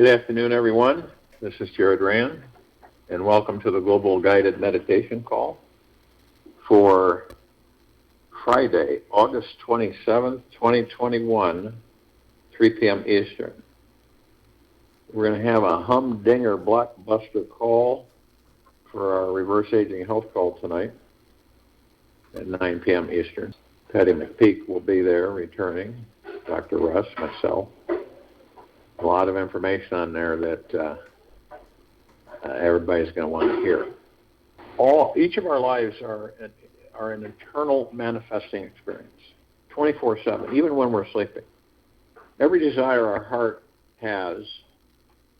Good afternoon, everyone. This is Jared Rand, and welcome to the Global Guided Meditation Call for Friday, August 27th, 2021, 3 p.m. Eastern. We're going to have a humdinger blockbuster call for our reverse aging health call tonight at 9 p.m. Eastern. Patty McPeak will be there returning, Dr. Russ, myself. A lot of information on there that everybody's going to want to hear. Each of our lives are an eternal manifesting experience, 24/7, even when we're sleeping. Every desire our heart has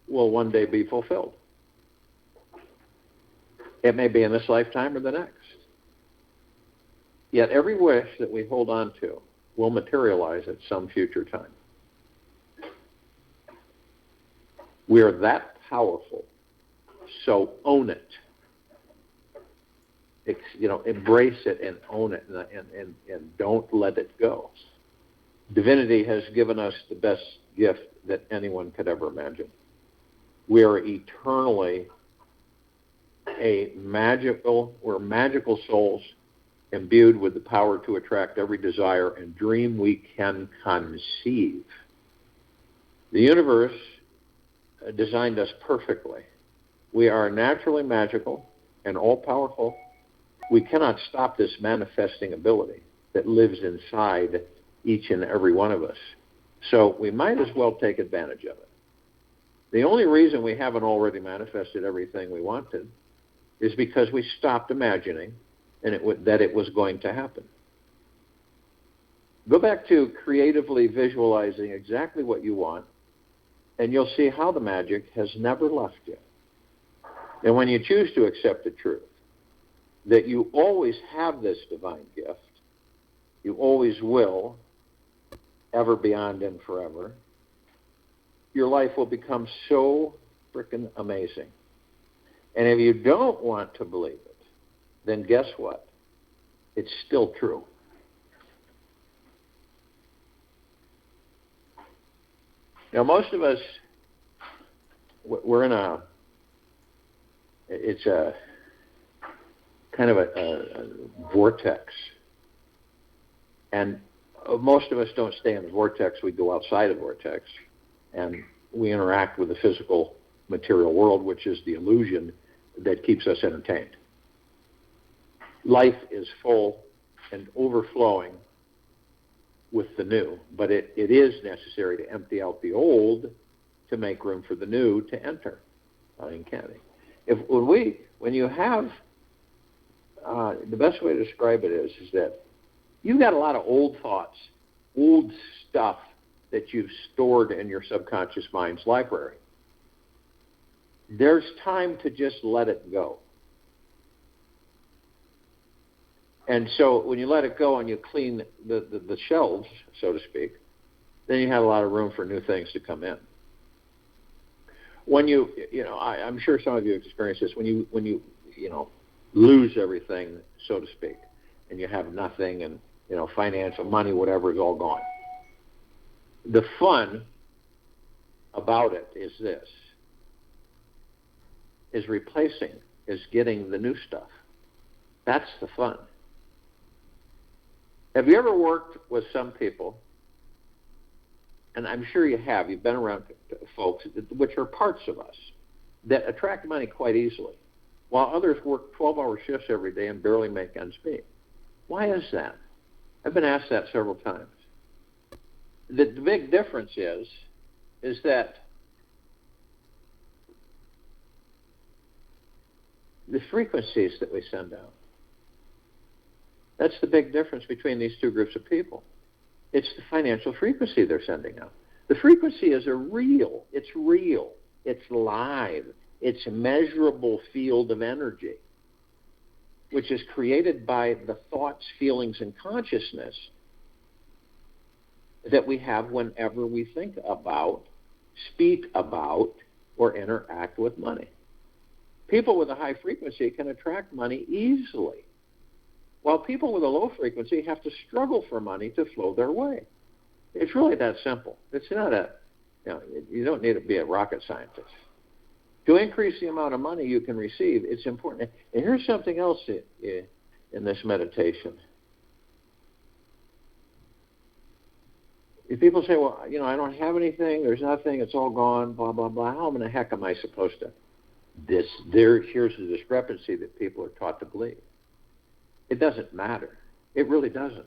will one day be fulfilled. It may be in this lifetime or the next. Yet every wish that we hold on to will materialize at some future time. We are that powerful, so own it. Embrace it and own it, and don't let it go. Divinity has given us the best gift that anyone could ever imagine. We are eternally we're magical souls imbued with the power to attract every desire and dream we can conceive. The universe designed us perfectly. We are naturally magical and all-powerful. We cannot stop this manifesting ability that lives inside each and every one of us. So we might as well take advantage of it. The only reason we haven't already manifested everything we wanted is because we stopped imagining that it was going to happen. Go back to creatively visualizing exactly what you want, and you'll see how the magic has never left you. And when you choose to accept the truth that you always have this divine gift, you always will, ever, beyond, and forever, your life will become so freaking amazing. And if you don't want to believe it, then guess what? It's still true. Now, most of us, we're in it's a kind of a vortex. And most of us don't stay in the vortex. We go outside the vortex, and we interact with the physical material world, which is the illusion that keeps us entertained. Life is full and overflowing with the new, but it is necessary to empty out the old to make room for the new to enter. When you have, the best way to describe it is that you've got a lot of old thoughts, old stuff that you've stored in your subconscious mind's library. There's time to just let it go. And so when you let it go and you clean the shelves, so to speak, then you have a lot of room for new things to come in. When I'm sure some of you have experienced this, when you lose everything, so to speak, and you have nothing, and financial, money, whatever, is all gone. The fun about it is getting the new stuff. That's the fun. Have you ever worked with some people, and I'm sure you have, you've been around folks, which are parts of us, that attract money quite easily, while others work 12-hour shifts every day and barely make ends meet? Why is that? I've been asked that several times. The big difference is that the frequencies that we send out. That's the big difference between these two groups of people. It's the financial frequency they're sending out. The frequency is real. It's live. It's a measurable field of energy, which is created by the thoughts, feelings, and consciousness that we have whenever we think about, speak about, or interact with money. People with a high frequency can attract money easily, while people with a low frequency have to struggle for money to flow their way. It's really that simple. It's not You don't need to be a rocket scientist. To increase the amount of money you can receive, it's important. And here's something else in this meditation. If people say, well, I don't have anything, there's nothing, it's all gone, blah, blah, blah, how in the heck am I supposed to? Here's the discrepancy that people are taught to believe. It doesn't matter. It really doesn't.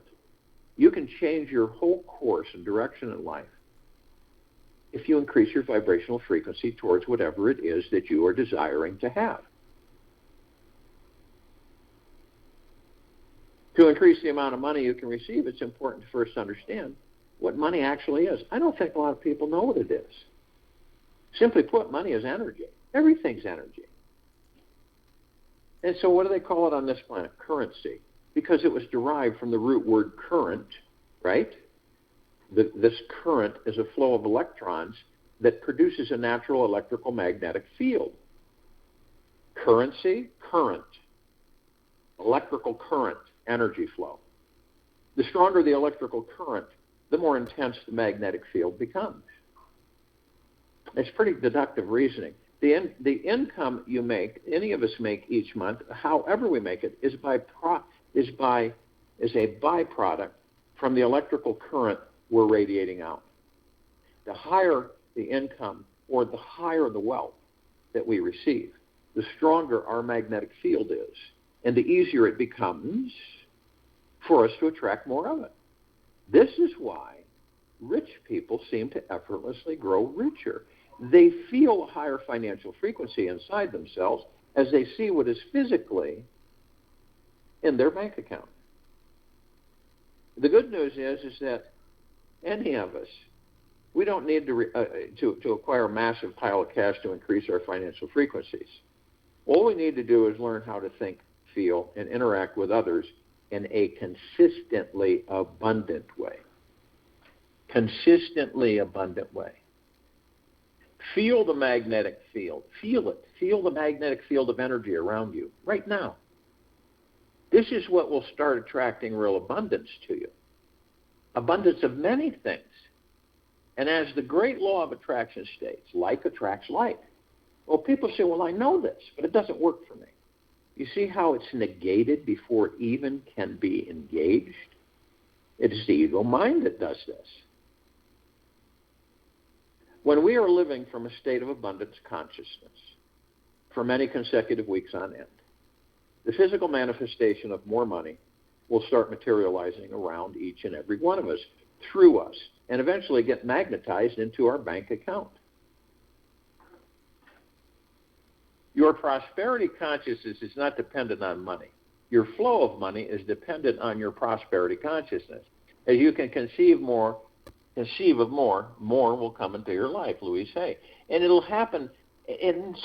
You can change your whole course and direction in life if you increase your vibrational frequency towards whatever it is that you are desiring to have. To increase the amount of money you can receive, it's important to first understand what money actually is. I don't think a lot of people know what it is. Simply put, money is energy. Everything's energy. And so what do they call it on this planet? Currency. Because it was derived from the root word current, right? This current is a flow of electrons that produces a natural electrical magnetic field. Currency, current. Electrical current, energy flow. The stronger the electrical current, the more intense the magnetic field becomes. It's pretty deductive reasoning. The income you make, any of us make each month, however we make it, is a byproduct from the electrical current we're radiating out. The higher the income or the higher the wealth that we receive, the stronger our magnetic field is, and the easier it becomes for us to attract more of it. This is why rich people seem to effortlessly grow richer. They feel a higher financial frequency inside themselves as they see what is physically in their bank account. The good news is that any of us, we don't need to acquire a massive pile of cash to increase our financial frequencies. All we need to do is learn how to think, feel, and interact with others in a consistently abundant way. Consistently abundant way. Feel the magnetic field. Feel it. Feel the magnetic field of energy around you right now. This is what will start attracting real abundance to you. Abundance of many things. And as the great law of attraction states, like attracts like. Well, people say, well, I know this, but it doesn't work for me. You see how it's negated before it even can be engaged? It is the ego mind that does this. When we are living from a state of abundance consciousness for many consecutive weeks on end, the physical manifestation of more money will start materializing around each and every one of us, through us, and eventually get magnetized into our bank account. Your prosperity consciousness is not dependent on money. Your flow of money is dependent on your prosperity consciousness. As you can conceive of more, more will come into your life, Louise Hay. And it'll happen. And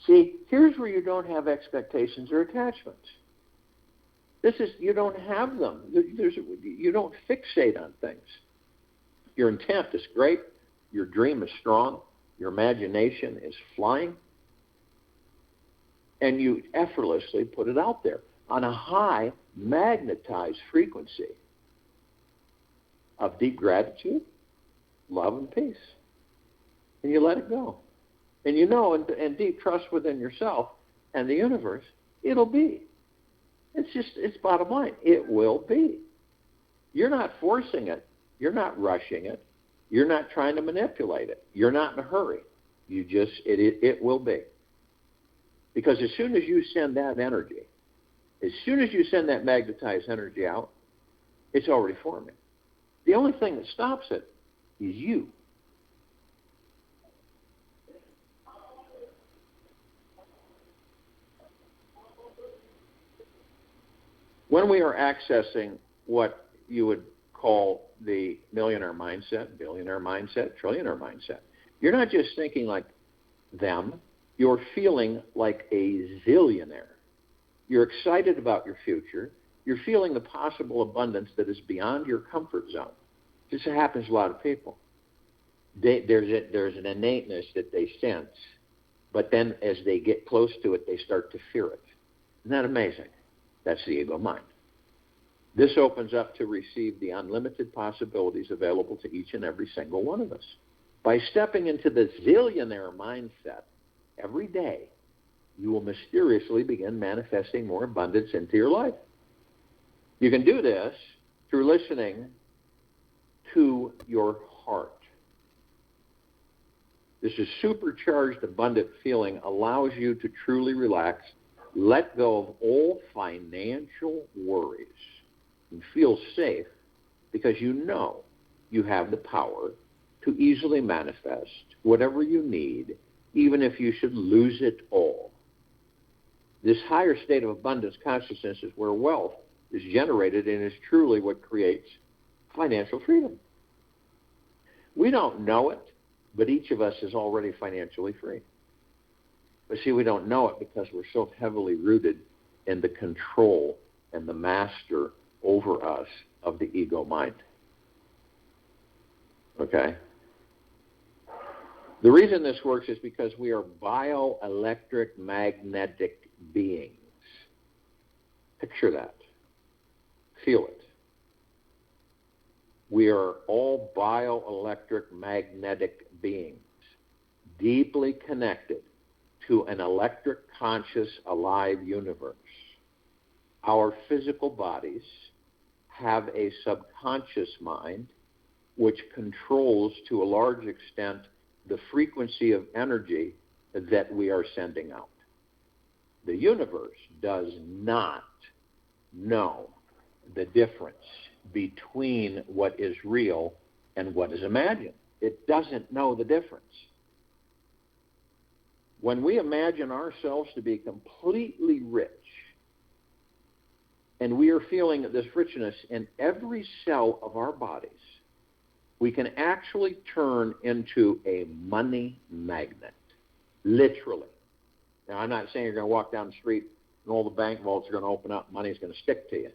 see, here's where you don't have expectations or attachments. You don't have them. You don't fixate on things. Your intent is great. Your dream is strong. Your imagination is flying. And you effortlessly put it out there on a high magnetized frequency of deep gratitude, love, and peace. And you let it go. And you know, and deep trust within yourself and the universe, it'll be. It's bottom line. It will be. You're not forcing it. You're not rushing it. You're not trying to manipulate it. You're not in a hurry. It will be. Because as soon as you send that energy, as soon as you send that magnetized energy out, it's already forming. The only thing that stops it is you. When we are accessing what you would call the millionaire mindset, billionaire mindset, trillionaire mindset, you're not just thinking like them, you're feeling like a zillionaire. You're excited about your future. You're feeling the possible abundance that is beyond your comfort zone. This happens to a lot of people. There's an innateness that they sense, but then as they get close to it, they start to fear it. Isn't that amazing? That's the ego mind. This opens up to receive the unlimited possibilities available to each and every single one of us By stepping into the zillionaire mindset every day, you will mysteriously begin manifesting more abundance into your life. You can do this through listening to your heart. This is supercharged, abundant feeling allows you to truly relax, let go of all financial worries, and feel safe because you know you have the power to easily manifest whatever you need, even if you should lose it all. This higher state of abundance consciousness is where wealth is generated and is truly what creates financial freedom. We don't know it, but each of us is already financially free. But see, we don't know it because we're so heavily rooted in the control and the master over us of the ego mind. Okay? The reason this works is because we are bioelectric magnetic beings. Picture that. Feel it. We are all bioelectric magnetic beings, deeply connected to an electric conscious alive universe. Our physical bodies have a subconscious mind which controls to a large extent the frequency of energy that we are sending out. The universe does not know the difference between what is real and what is imagined. It doesn't know the difference. When we imagine ourselves to be completely rich, and we are feeling this richness in every cell of our bodies, we can actually turn into a money magnet, literally. Now, I'm not saying you're going to walk down the street and all the bank vaults are going to open up and money is going to stick to you.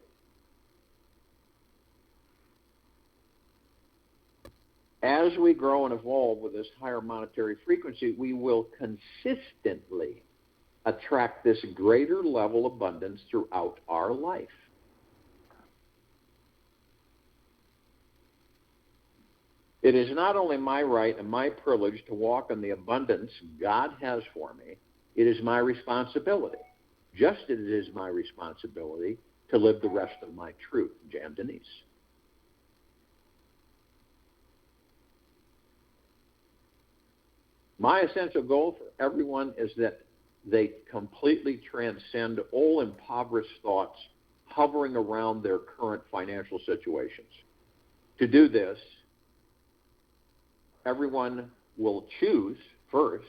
As we grow and evolve with this higher monetary frequency, we will consistently attract this greater level of abundance throughout our life. It is not only my right and my privilege to walk in the abundance God has for me, it is my responsibility, just as it is my responsibility to live the rest of my truth. Jan Denise. My essential goal for everyone is that they completely transcend all impoverished thoughts hovering around their current financial situations. To do this, everyone will choose first,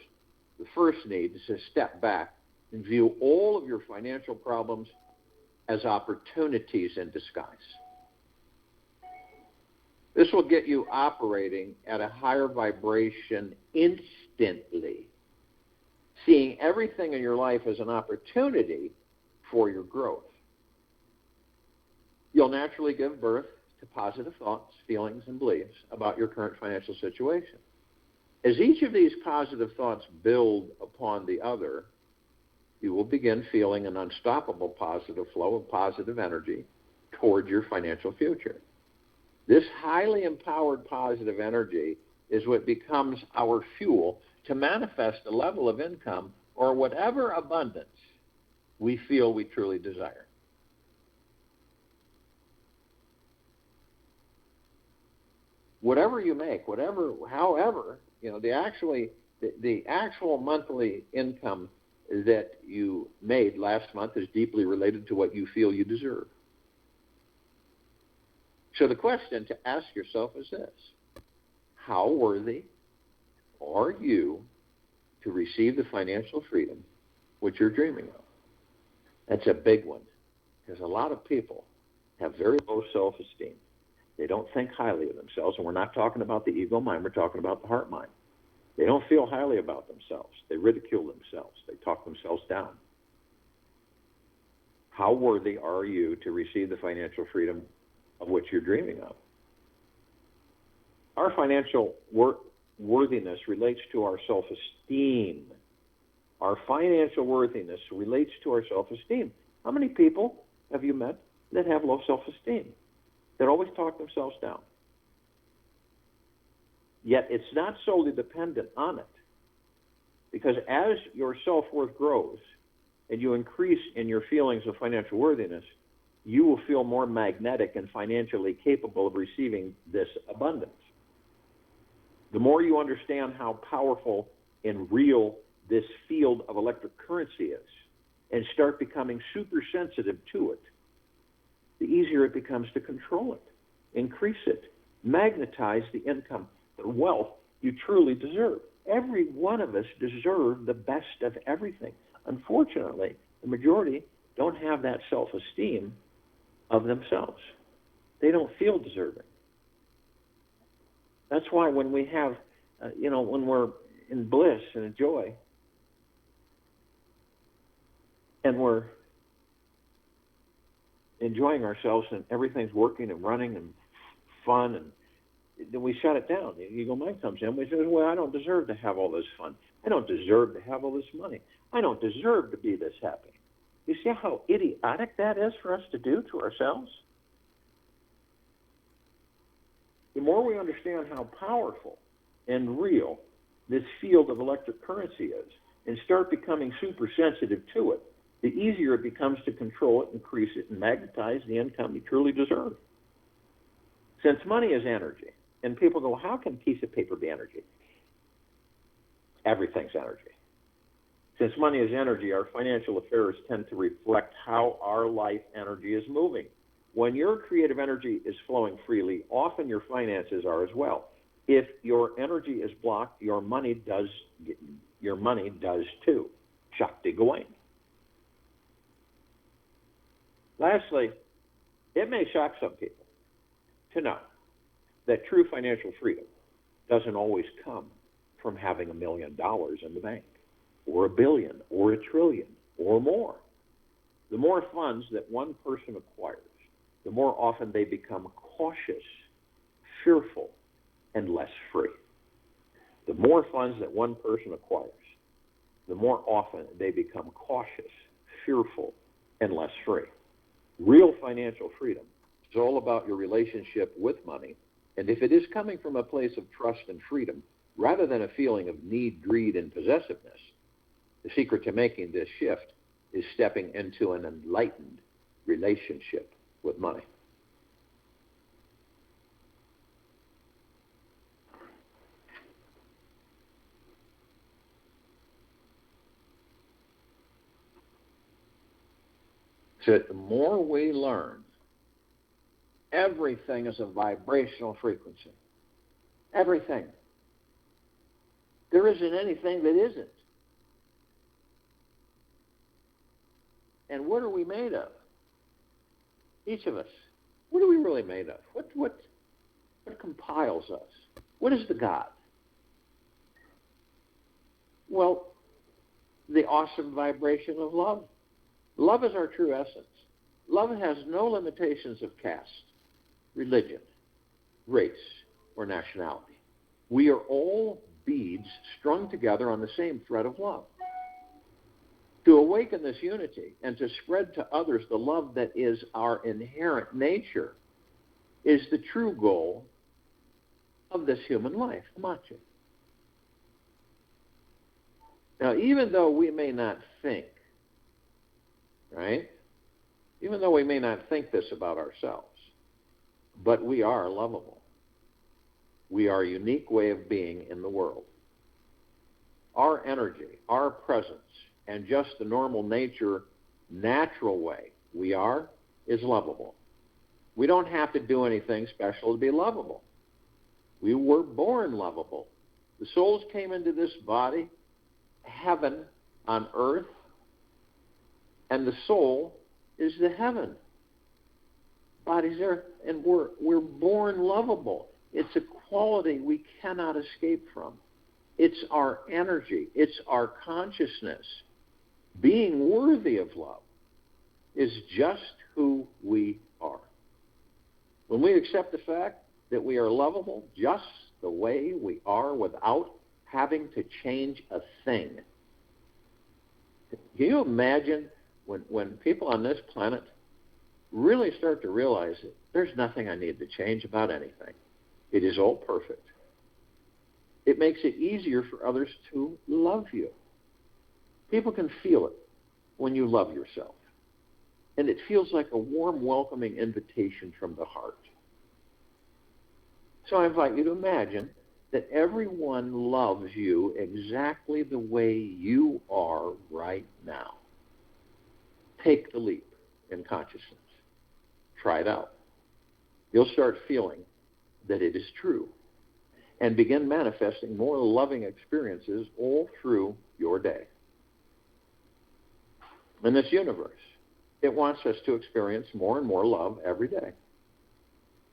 the first need is to step back and view all of your financial problems as opportunities in disguise. This will get you operating at a higher vibration instantly, seeing everything in your life as an opportunity for your growth. You'll naturally give birth to positive thoughts, feelings, and beliefs about your current financial situation. As each of these positive thoughts build upon the other, you will begin feeling an unstoppable positive flow of positive energy toward your financial future. This highly empowered positive energy is what becomes our fuel to manifest a level of income or whatever abundance we feel we truly desire. Whatever you make, however, the actual monthly income that you made last month is deeply related to what you feel you deserve. So the question to ask yourself is this: how worthy are you to receive the financial freedom which you're dreaming of? That's a big one, because a lot of people have very low self-esteem. They don't think highly of themselves, and we're not talking about the ego mind, we're talking about the heart mind. They don't feel highly about themselves. They ridicule themselves. They talk themselves down. How worthy are you to receive the financial freedom of which you're dreaming of? Our financial worthiness relates to our self-esteem. Our financial worthiness relates to our self-esteem. How many people have you met that have low self-esteem, that always talk themselves down? Yet it's not solely dependent on it. Because as your self-worth grows and you increase in your feelings of financial worthiness, you will feel more magnetic and financially capable of receiving this abundance. The more you understand how powerful and real this field of electric currency is and start becoming super sensitive to it, the easier it becomes to control it, increase it, magnetize the income, the wealth you truly deserve. Every one of us deserve the best of everything. Unfortunately, the majority don't have that self-esteem of themselves. They don't feel deserving. That's why when we have, when we're in bliss and in joy, and we're enjoying ourselves and everything's working and running and fun, and then we shut it down. The ego mind comes in. We say, well, I don't deserve to have all this fun. I don't deserve to have all this money. I don't deserve to be this happy. You see how idiotic that is for us to do to ourselves? The more we understand how powerful and real this field of electric currency is and start becoming super sensitive to it, the easier it becomes to control it, increase it, and magnetize the income you truly deserve. Since money is energy, and people go, how can a piece of paper be energy? Everything's energy. Since money is energy, our financial affairs tend to reflect how our life energy is moving. When your creative energy is flowing freely, often your finances are as well. If your energy is blocked, your money does too. Shakti Gawain. Lastly, it may shock some people to know that true financial freedom doesn't always come from having $1 million in the bank, or $1 billion, or $1 trillion, or more. The more funds that one person acquires, the more often they become cautious, fearful, and less free. The more funds that one person acquires, the more often they become cautious, fearful, and less free. Real financial freedom is all about your relationship with money, and if it is coming from a place of trust and freedom, rather than a feeling of need, greed, and possessiveness, the secret to making this shift is stepping into an enlightened relationship with money. So the more we learn, everything is a vibrational frequency. Everything. There isn't anything that isn't. And what are we made of? Each of us. What are we really made of? What compiles us? What is the God? Well, the awesome vibration of love. Love is our true essence. Love has no limitations of caste, religion, race, or nationality. We are all beads strung together on the same thread of love. To awaken this unity and to spread to others the love that is our inherent nature is the true goal of this human life. Macha. Now, even though we may not think, right? Even though we may not think this about ourselves, but we are lovable. We are a unique way of being in the world. Our energy, our presence, and just the normal nature, natural way we are, is lovable. We don't have to do anything special to be lovable. We were born lovable. The souls came into this body, heaven on earth, and the soul is the heaven. Body's there, and we're born lovable. It's a quality we cannot escape from. It's our energy. It's our consciousness. Being worthy of love is just who we are. When we accept the fact that we are lovable just the way we are without having to change a thing. Can you imagine when people on this planet really start to realize that there's nothing I need to change about anything? It is all perfect. It makes it easier for others to love you. People can feel it when you love yourself. And it feels like a warm, welcoming invitation from the heart. So I invite you to imagine that everyone loves you exactly the way you are right now. Take the leap in consciousness. Try it out. You'll start feeling that it is true and begin manifesting more loving experiences all through your day. In this universe, it wants us to experience more and more love every day.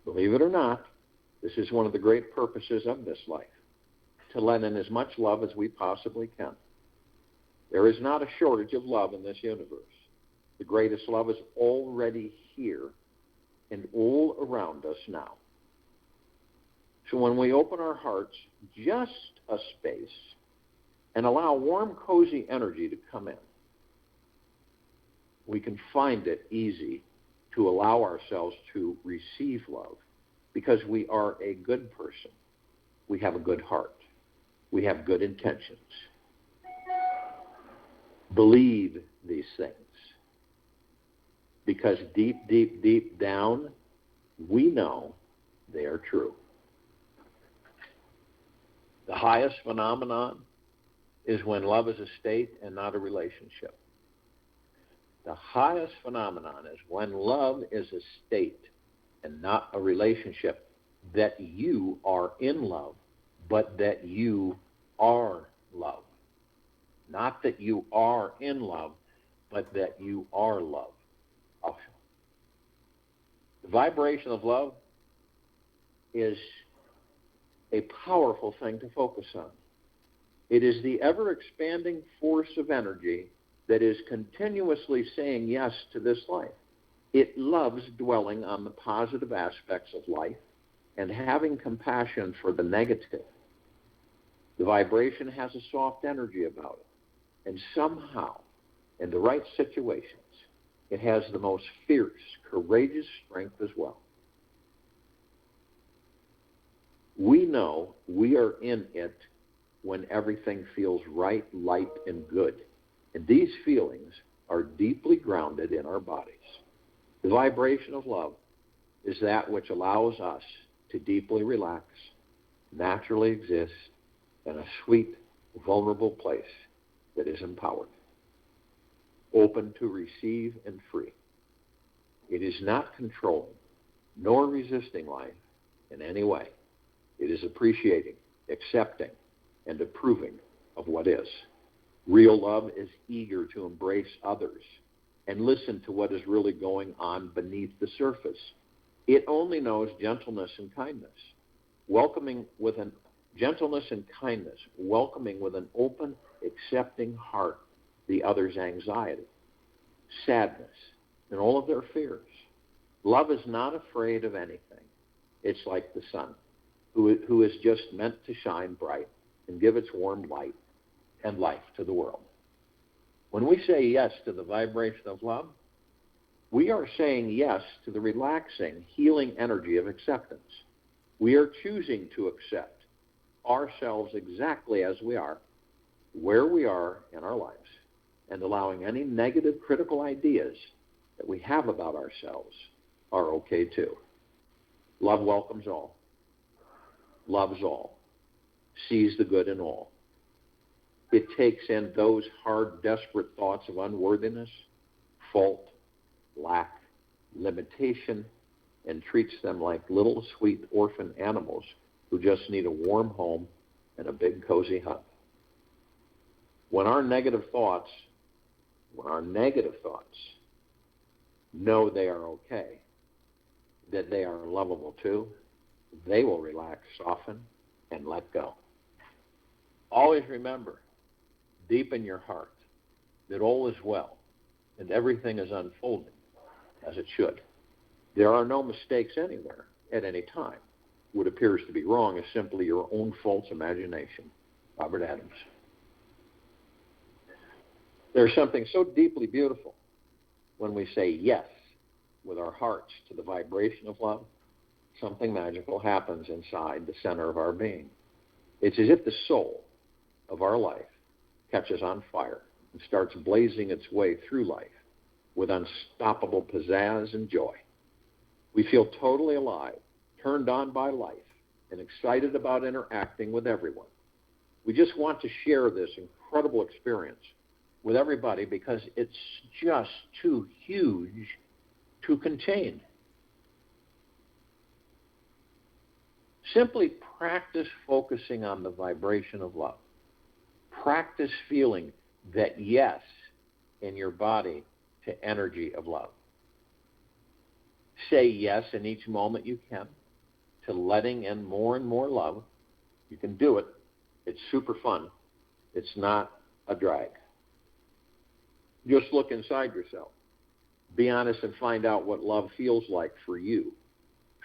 Believe it or not, this is one of the great purposes of this life, to let in as much love as we possibly can. There is not a shortage of love in this universe. The greatest love is already here and all around us now. So when we open our hearts just a space and allow warm, cozy energy to come in, we can find it easy to allow ourselves to receive love because we are a good person. We have a good heart. We have good intentions. Believe these things because deep, deep, deep down, we know they are true. The highest phenomenon is when love is a state and not a relationship. The highest phenomenon is when love is a state and not a relationship, that you are in love, but that you are love. Not that you are in love, but that you are love. The vibration of love is a powerful thing to focus on. It is the ever-expanding force of energy that is continuously saying yes to this life. It loves dwelling on the positive aspects of life and having compassion for the negative. The vibration has a soft energy about it, and somehow, in the right situations, it has the most fierce, courageous strength as well. We know we are in it when everything feels right, light, and good. And these feelings are deeply grounded in our bodies. The vibration of love is that which allows us to deeply relax, naturally exist in a sweet, vulnerable place that is empowered, open to receive and free. It is not controlling nor resisting life in any way. It is appreciating, accepting, and approving of what is. Real love is eager to embrace others and listen to what is really going on beneath the surface. It only knows gentleness and kindness, welcoming with an open, accepting heart the other's anxiety, sadness, and all of their fears. Love is not afraid of anything. It's like the sun, who is just meant to shine bright and give its warm light and life to the world. When we say yes to the vibration of love, we are saying yes to the relaxing, healing energy of acceptance. We are choosing to accept ourselves exactly as we are, where we are in our lives, and allowing any negative, critical ideas that we have about ourselves are okay too. Love welcomes all, loves all, sees the good in all. It takes in those hard, desperate thoughts of unworthiness, fault, lack, limitation, and treats them like little sweet orphan animals who just need a warm home and a big cozy hug. When our negative thoughts know they are okay, that they are lovable too, they will relax, soften, and let go. Always remember, deep in your heart, that all is well and everything is unfolding as it should. There are no mistakes anywhere at any time. What appears to be wrong is simply your own false imagination. Robert Adams. There's something so deeply beautiful when we say yes with our hearts to the vibration of love. Something magical happens inside the center of our being. It's as if the soul of our life catches on fire and starts blazing its way through life with unstoppable pizzazz and joy. We feel totally alive, turned on by life, and excited about interacting with everyone. We just want to share this incredible experience with everybody because it's just too huge to contain. Simply practice focusing on the vibration of love. Practice feeling that yes in your body to energy of love. Say yes in each moment you can to letting in more and more love. You can do it. It's super fun. It's not a drag. Just look inside yourself. Be honest and find out what love feels like for you.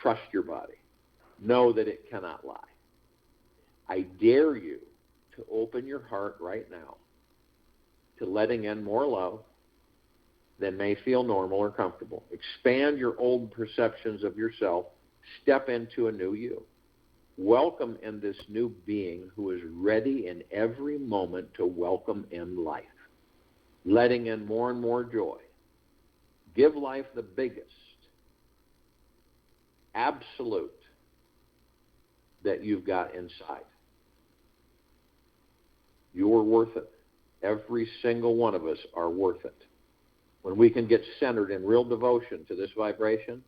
Trust your body. Know that it cannot lie. I dare you to open your heart right now to letting in more love than may feel normal or comfortable. Expand your old perceptions of yourself. Step into a new you. Welcome in this new being who is ready in every moment to welcome in life. Letting in more and more joy. Give life the biggest, absolute that you've got inside. You're worth it. Every single one of us are worth it. When we can get centered in real devotion to this vibration,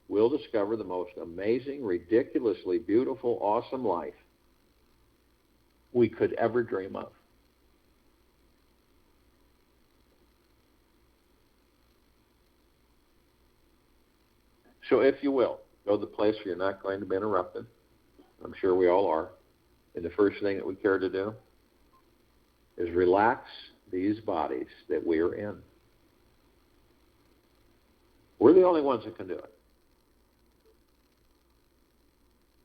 we'll discover the most amazing, ridiculously beautiful, awesome life we could ever dream of. So if you will, go to the place where you're not going to be interrupted. I'm sure we all are. And the first thing that we care to do is relax these bodies that we are in. We're the only ones that can do it.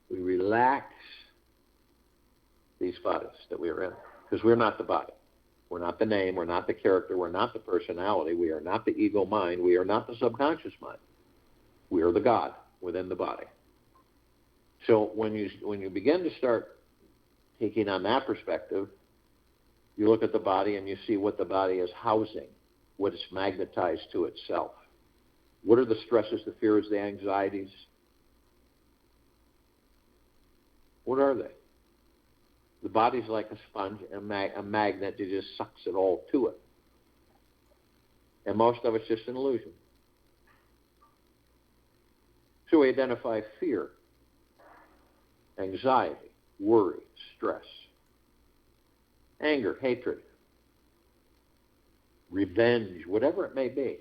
We relax these bodies that we are in because we're not the body. We're not the name. We're not the character. We're not the personality. We are not the ego mind. We are not the subconscious mind. We are the God within the body. So when you begin to start taking on that perspective, you look at the body and you see what the body is housing, what it's magnetized to itself. What are the stresses, the fears, the anxieties? What are they? The body's like a sponge, a magnet that just sucks it all to it. And most of it's just an illusion. So we identify fear, anxiety, worry, stress, anger, hatred, revenge, whatever it may be.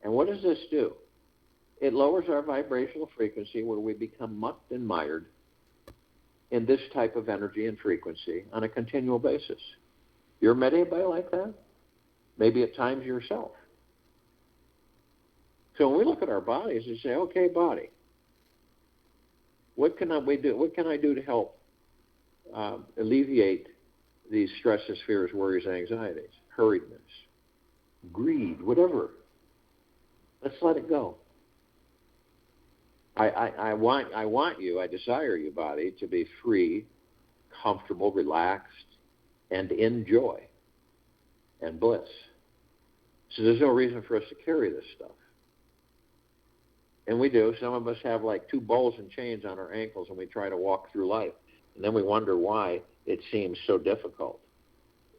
And what does this do? It lowers our vibrational frequency where we become mucked and mired in this type of energy and frequency on a continual basis. You ever met anybody like that? Maybe at times yourself. So when we look at our bodies and say, okay, body, what can I do to help alleviate these stresses, fears, worries, anxieties, hurriedness, greed, whatever? Let's let it go. I desire you, body, to be free, comfortable, relaxed, and in joy and bliss. So there's no reason for us to carry this stuff. And we do. Some of us have like 2 balls and chains on our ankles and we try to walk through life. And then we wonder why it seems so difficult.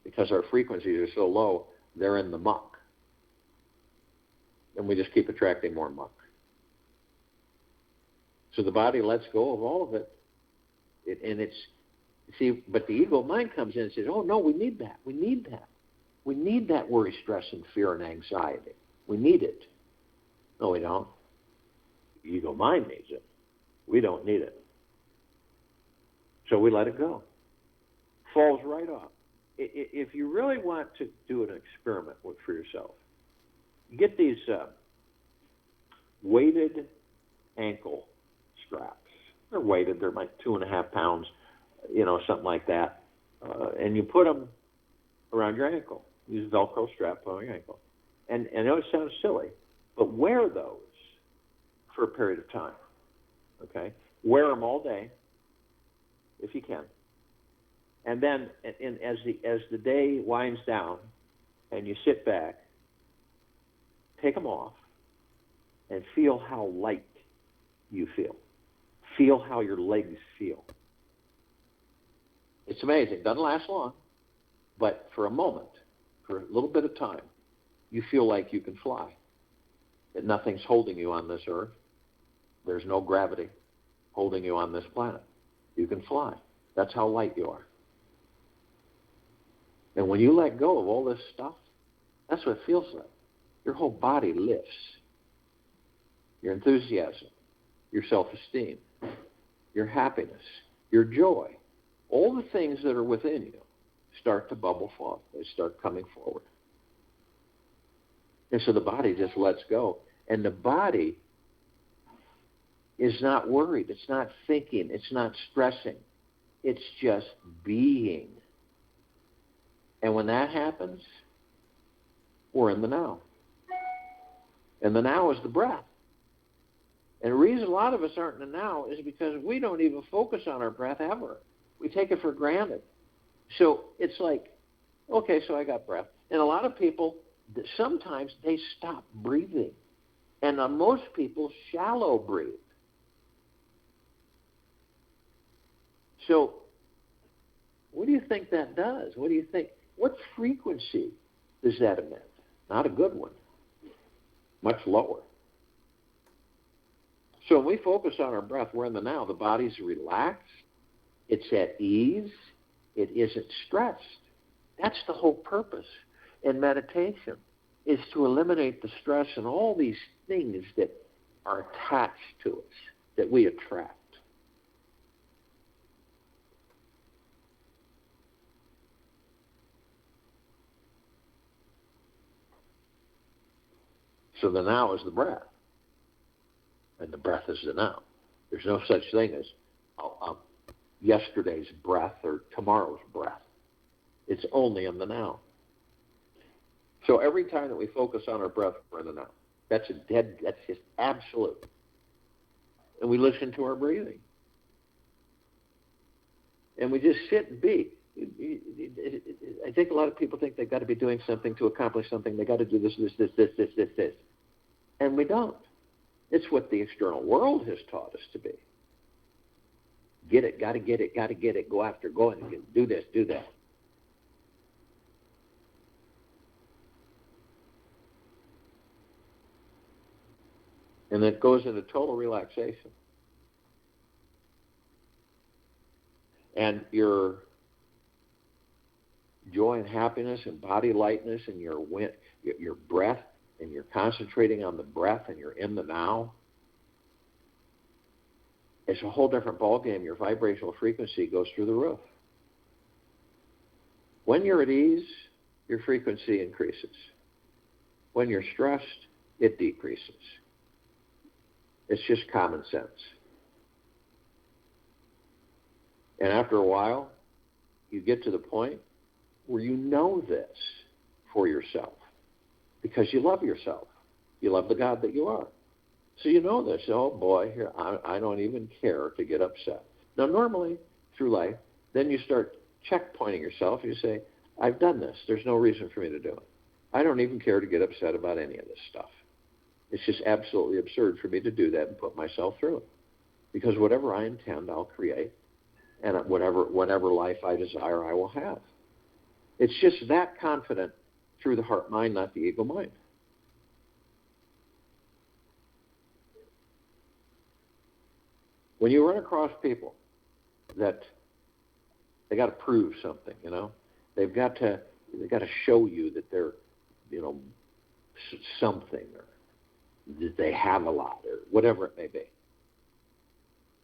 Because our frequencies are so low, they're in the muck. And we just keep attracting more muck. So the body lets go of all of it. But the ego mind comes in and says, oh, no, we need that. We need that. We need that worry, stress, and fear and anxiety. We need it. No, we don't. The ego mind needs it. We don't need it. So we let it go. Falls right off. If you really want to do an experiment for yourself, you get these weighted ankle straps. They're weighted. They're like 2.5 pounds, something like that. And you put them around your ankle. Use a Velcro strap on your ankle. And I know it sounds silly, but wear those for a period of time. Okay? Wear them all day. if you can. And then as the day winds down and you sit back, take them off and feel how light you feel. Feel how your legs feel. It's amazing. Doesn't last long, but for a moment, for a little bit of time, you feel like you can fly. That nothing's holding you on this earth. There's no gravity holding you on this planet. You can fly. That's how light you are. And when you let go of all this stuff, that's what it feels like. Your whole body lifts. Your enthusiasm, your self-esteem, your happiness, your joy, all the things that are within you start to bubble forth. They start coming forward. And so the body just lets go. And the body is not worried. It's not thinking. It's not stressing. It's just being. And when that happens, we're in the now. And the now is the breath. And the reason a lot of us aren't in the now is because we don't even focus on our breath ever. We take it for granted. So it's like, okay, so I got breath. And a lot of people, sometimes they stop breathing. And most people shallow breathe. So what do you think that does? What do you think? What frequency does that emit? Not a good one. Much lower. So when we focus on our breath, we're in the now. The body's relaxed. It's at ease. It isn't stressed. That's the whole purpose in meditation, is to eliminate the stress and all these things that are attached to us, that we attract. So the now is the breath, and the breath is the now. There's no such thing as yesterday's breath or tomorrow's breath. It's only in the now. So every time that we focus on our breath, we're in the now. That's just absolute. And we listen to our breathing. And we just sit and be. I think a lot of people think they've got to be doing something to accomplish something. They've got to do this. And we don't. It's what the external world has taught us to be. Get it, got to get it, go after, go and do this, do that. And it goes into total relaxation. And your joy and happiness and body lightness and your breath, and you're concentrating on the breath and you're in the now, it's a whole different ballgame. Your vibrational frequency goes through the roof. When you're at ease, your frequency increases. When you're stressed, it decreases. It's just common sense. And after a while, you get to the point where you know this for yourself because you love yourself. You love the God that you are. So you know this. Oh, boy, here I don't even care to get upset. Now, normally, through life, then you start checkpointing yourself. You say, I've done this. There's no reason for me to do it. I don't even care to get upset about any of this stuff. It's just absolutely absurd for me to do that and put myself through it. Because whatever I intend, I'll create. And whatever life I desire, I will have. It's just that confident through the heart mind, not the ego mind. When you run across people that they got to prove something, they've got to show you that they're, something, or that they have a lot, or whatever it may be,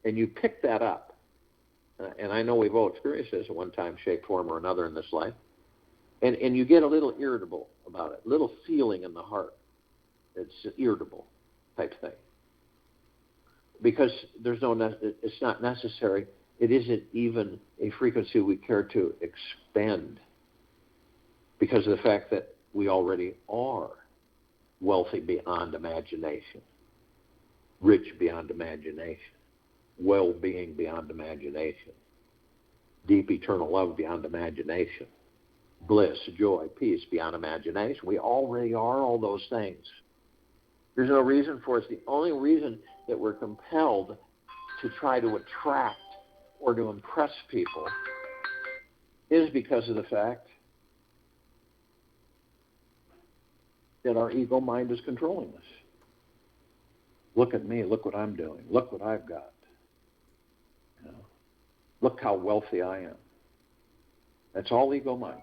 and you pick that up. And I know we've all experienced this at one time, shape, form, or another in this life. And you get a little irritable about it, a little feeling in the heart. It's irritable type thing. Because it's not necessary. It isn't even a frequency we care to expend. Because of the fact that we already are wealthy beyond imagination, rich beyond imagination, well-being beyond imagination. deep eternal love beyond imagination, bliss, joy, peace beyond imagination. We already are all those things. There's no reason for us. The only reason that we're compelled to try to attract or to impress people is because of the fact that our ego mind is controlling us. Look at me. Look what I'm doing. Look what I've got. You know, look how wealthy I am. That's all ego mind,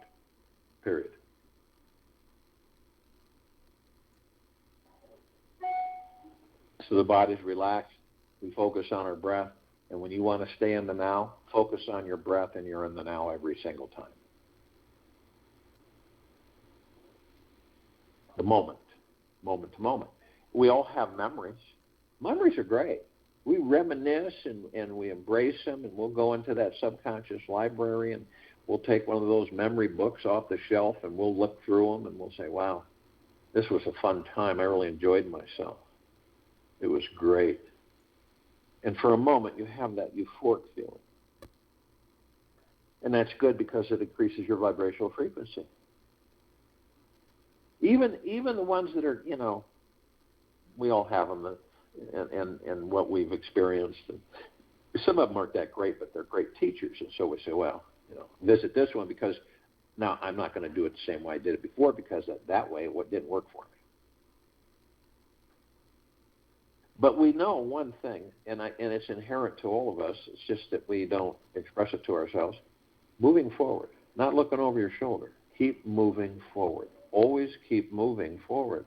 period. So the body's relaxed. We focus on our breath. And when you want to stay in the now, focus on your breath, and you're in the now every single time. The moment to moment. We all have memories. Memories are great. We reminisce and we embrace them, and we'll go into that subconscious library, and we'll take one of those memory books off the shelf, and we'll look through them, and we'll say, wow, this was a fun time. I really enjoyed myself. It was great. And for a moment, you have that euphoric feeling. And that's good because it increases your vibrational frequency. Even the ones that are, we all have them, and what we've experienced. And some of them aren't that great, but they're great teachers. And so we say, well, visit this one because now I'm not going to do it the same way I did it before because that way it didn't work for me. But we know one thing, and it's inherent to all of us. It's just that we don't express it to ourselves. Moving forward, not looking over your shoulder. Keep moving forward. Always keep moving forward.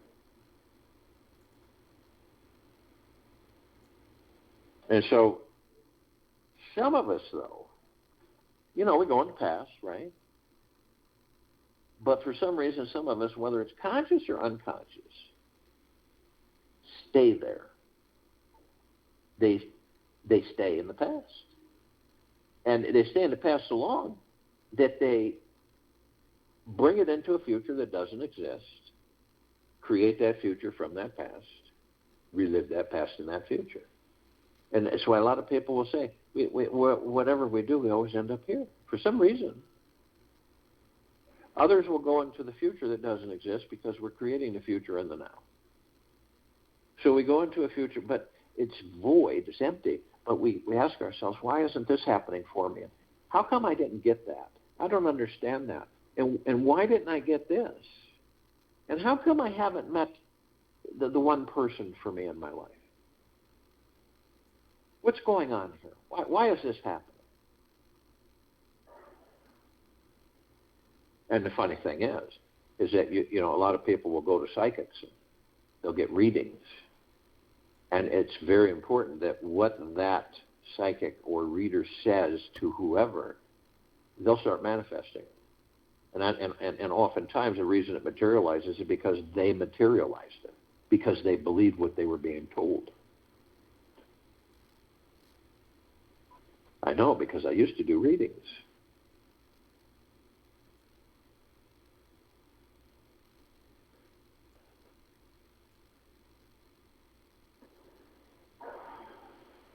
And so, some of us, though, we go in the past, right? But for some reason, some of us, whether it's conscious or unconscious, stay there. They stay in the past. And they stay in the past so long that they bring it into a future that doesn't exist, create that future from that past, relive that past in that future. And that's why a lot of people will say, whatever we do, we always end up here. For some reason. Others will go into the future that doesn't exist because we're creating the future in the now. So we go into a future, but it's void, it's empty. But we ask ourselves, why isn't this happening for me? How come I didn't get that? I don't understand that. And why didn't I get this? And how come I haven't met the one person for me in my life? What's going on here? Why is this happening? And the funny thing is that a lot of people will go to psychics and they'll get readings. And it's very important that what that psychic or reader says to whoever, they'll start manifesting. And oftentimes the reason it materializes is because they materialized it, because they believed what they were being told. I know, because I used to do readings.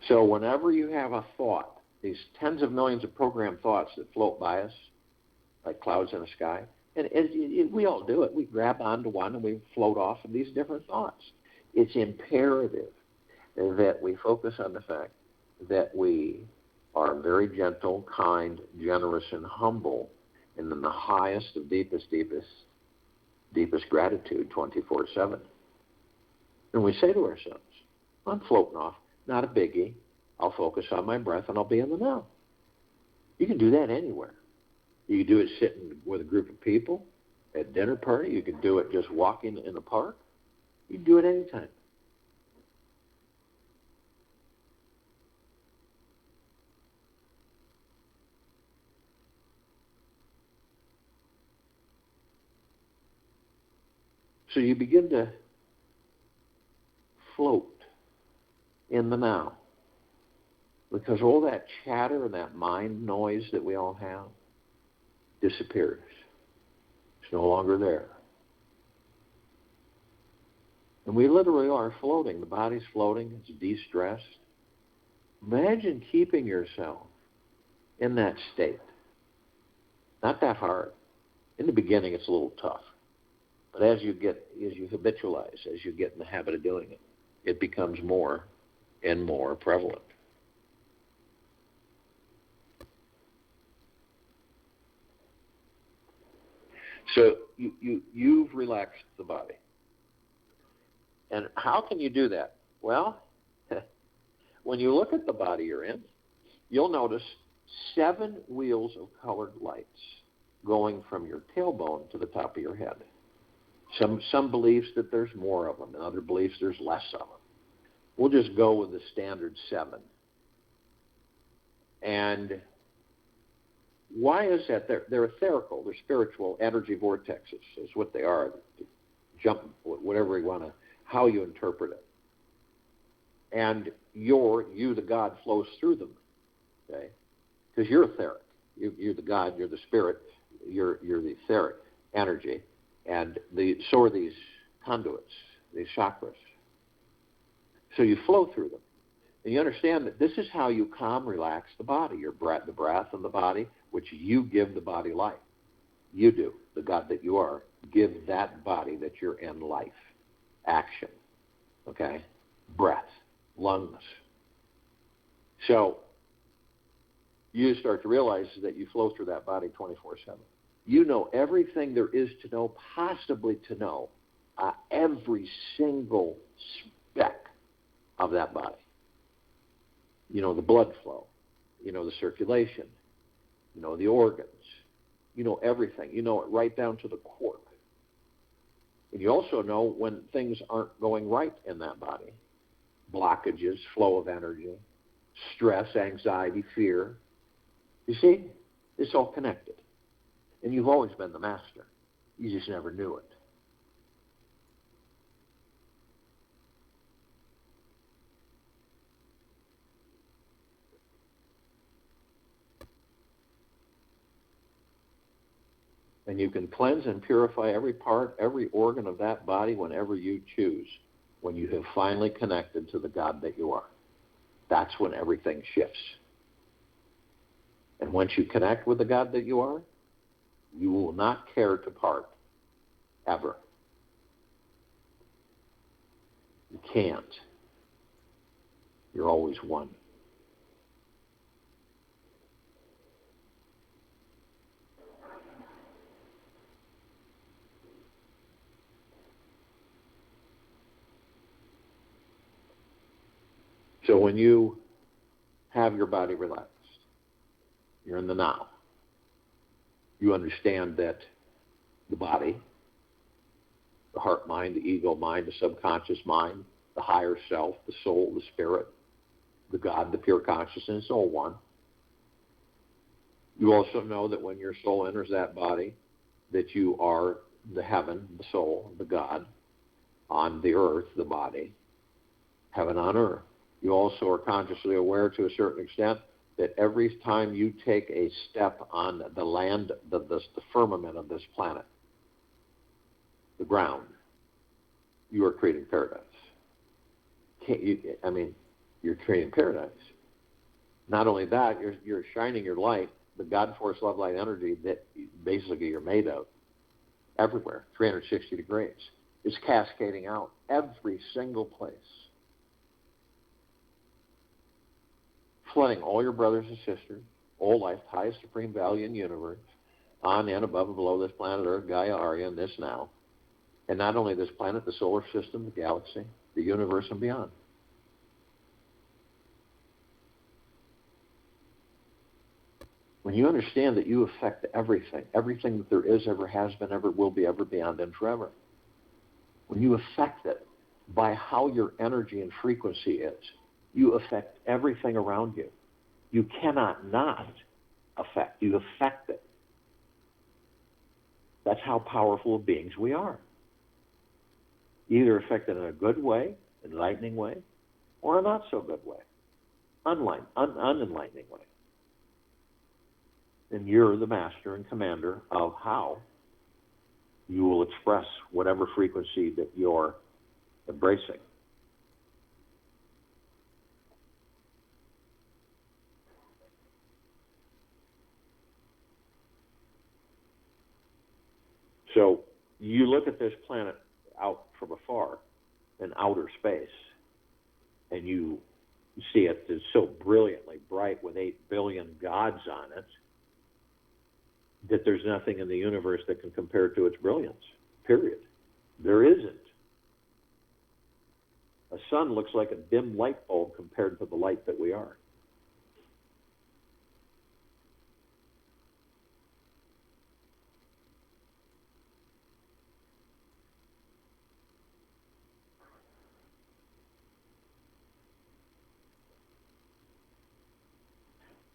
So whenever you have a thought, these tens of millions of programmed thoughts that float by us, like clouds in the sky, and we all do it. We grab onto one and we float off of these different thoughts. It's imperative that we focus on the fact that we are very gentle, kind, generous, and humble, and in the highest of deepest gratitude 24/7. And we say to ourselves, I'm floating off. Not a biggie. I'll focus on my breath and I'll be in the now. You can do that anywhere. You can do it sitting with a group of people at a dinner party. You can do it just walking in a park. You can do it anytime. So you begin to float in the now. Because all that chatter and that mind noise that we all have disappears. It's no longer there. And we literally are floating. The body's floating. It's de-stressed. Imagine keeping yourself in that state. Not that hard. In the beginning, it's a little tough. But as you habitualize, as you get in the habit of doing it, it becomes more and more prevalent. So you've relaxed the body. And how can you do that? Well, when you look at the body you're in, you'll notice 7 wheels of colored lights going from your tailbone to the top of your head. Some beliefs that there's more of them, and other beliefs there's less of them. We'll just go with the standard 7. And why is that? They're etherical. They're spiritual energy vortexes is what they are. Jump, whatever you want to, how you interpret it. And you, the God, flows through them, okay? Because you're etheric. You're the God, you're the spirit, you're the etheric energy. And so are these conduits, these chakras. So you flow through them. And you understand that this is how you calm, relax the body, the breath of the body, which you give the body life. You do, the God that you are, give that body that you're in life, action, okay? Breath, lungs. So you start to realize that you flow through that body 24/7. You know everything there is to know, possibly to know, every single speck of that body. You know the blood flow. You know the circulation. You know the organs. You know everything. You know it right down to the core. And you also know when things aren't going right in that body. Blockages, flow of energy, stress, anxiety, fear. You see, it's all connected. And you've always been the master. You just never knew it. And you can cleanse and purify every part, every organ of that body whenever you choose, when you have finally connected to the God that you are. That's when everything shifts. And once you connect with the God that you are, you will not care to part, ever. You can't. You're always one. So when you have your body relaxed, you're in the now. You understand that the body, the heart mind, the ego mind, the subconscious mind, the higher self, the soul, the spirit, the God, the pure consciousness, all one. You also know that when your soul enters that body, that you are the heaven, the soul, the God, on the earth, the body, heaven on earth. You also are consciously aware to a certain extent that every time you take a step on the land, the firmament of this planet, the ground, you are creating paradise. You're creating paradise. Not only that, you're shining your light, the God force, love, light, energy that basically you're made of, everywhere, 360 degrees. It's cascading out every single place. Flooding all your brothers and sisters, all life, highest supreme value in the universe, on and above and below this planet Earth, Gaia, Arya, and this now. And not only this planet, the solar system, the galaxy, the universe, and beyond. When you understand that you affect everything that there is, ever has been, ever will be, ever beyond, and forever. When you affect it by how your energy and frequency is, you affect everything around you. You cannot not affect. You affect it. That's how powerful of beings we are. You either affect it in a good way, enlightening way, or a not so good way, unenlightening way. And you're the master and commander of how you will express whatever frequency that you're embracing. So you look at this planet out from afar in outer space, and you see it is so brilliantly bright with 8 billion gods on it that there's nothing in the universe that can compare to its brilliance, period. There isn't. A sun looks like a dim light bulb compared to the light that we are.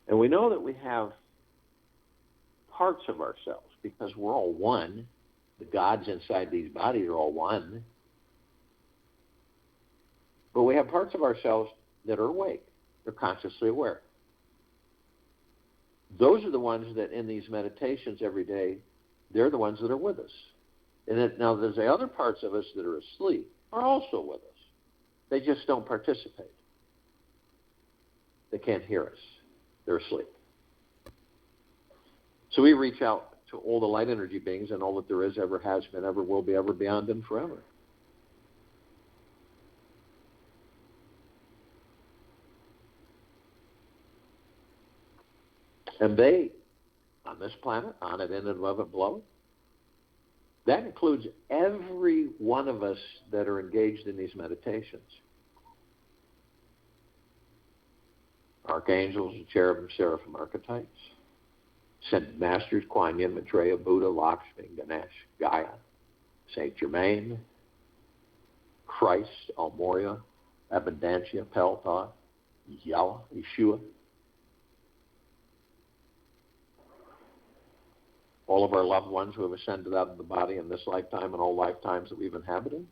And we know that we have parts of ourselves because we're all one. The gods inside these bodies are all one. But we have parts of ourselves that are awake. They're consciously aware. Those are the ones that in these meditations every day, they're the ones that are with us. And then, now there's the other parts of us that are asleep are also with us. They just don't participate. They can't hear us. They're asleep. So we reach out to all the light energy beings and all that there is, ever has been, ever will be, ever beyond, and forever. And they, on this planet, on it, in it, above it, below it, that includes every one of us that are engaged in these meditations. Archangels, cherubim, seraphim, archetypes, ascended masters, Kuan Yin, Maitreya, Buddha, Lakshmi, Ganesh, Gaia, Saint Germain, Christ, Almoria, Abundantia, Peltah, Yahweh, Yeshua. All of our loved ones who have ascended out of the body in this lifetime and all lifetimes that we've inhabited.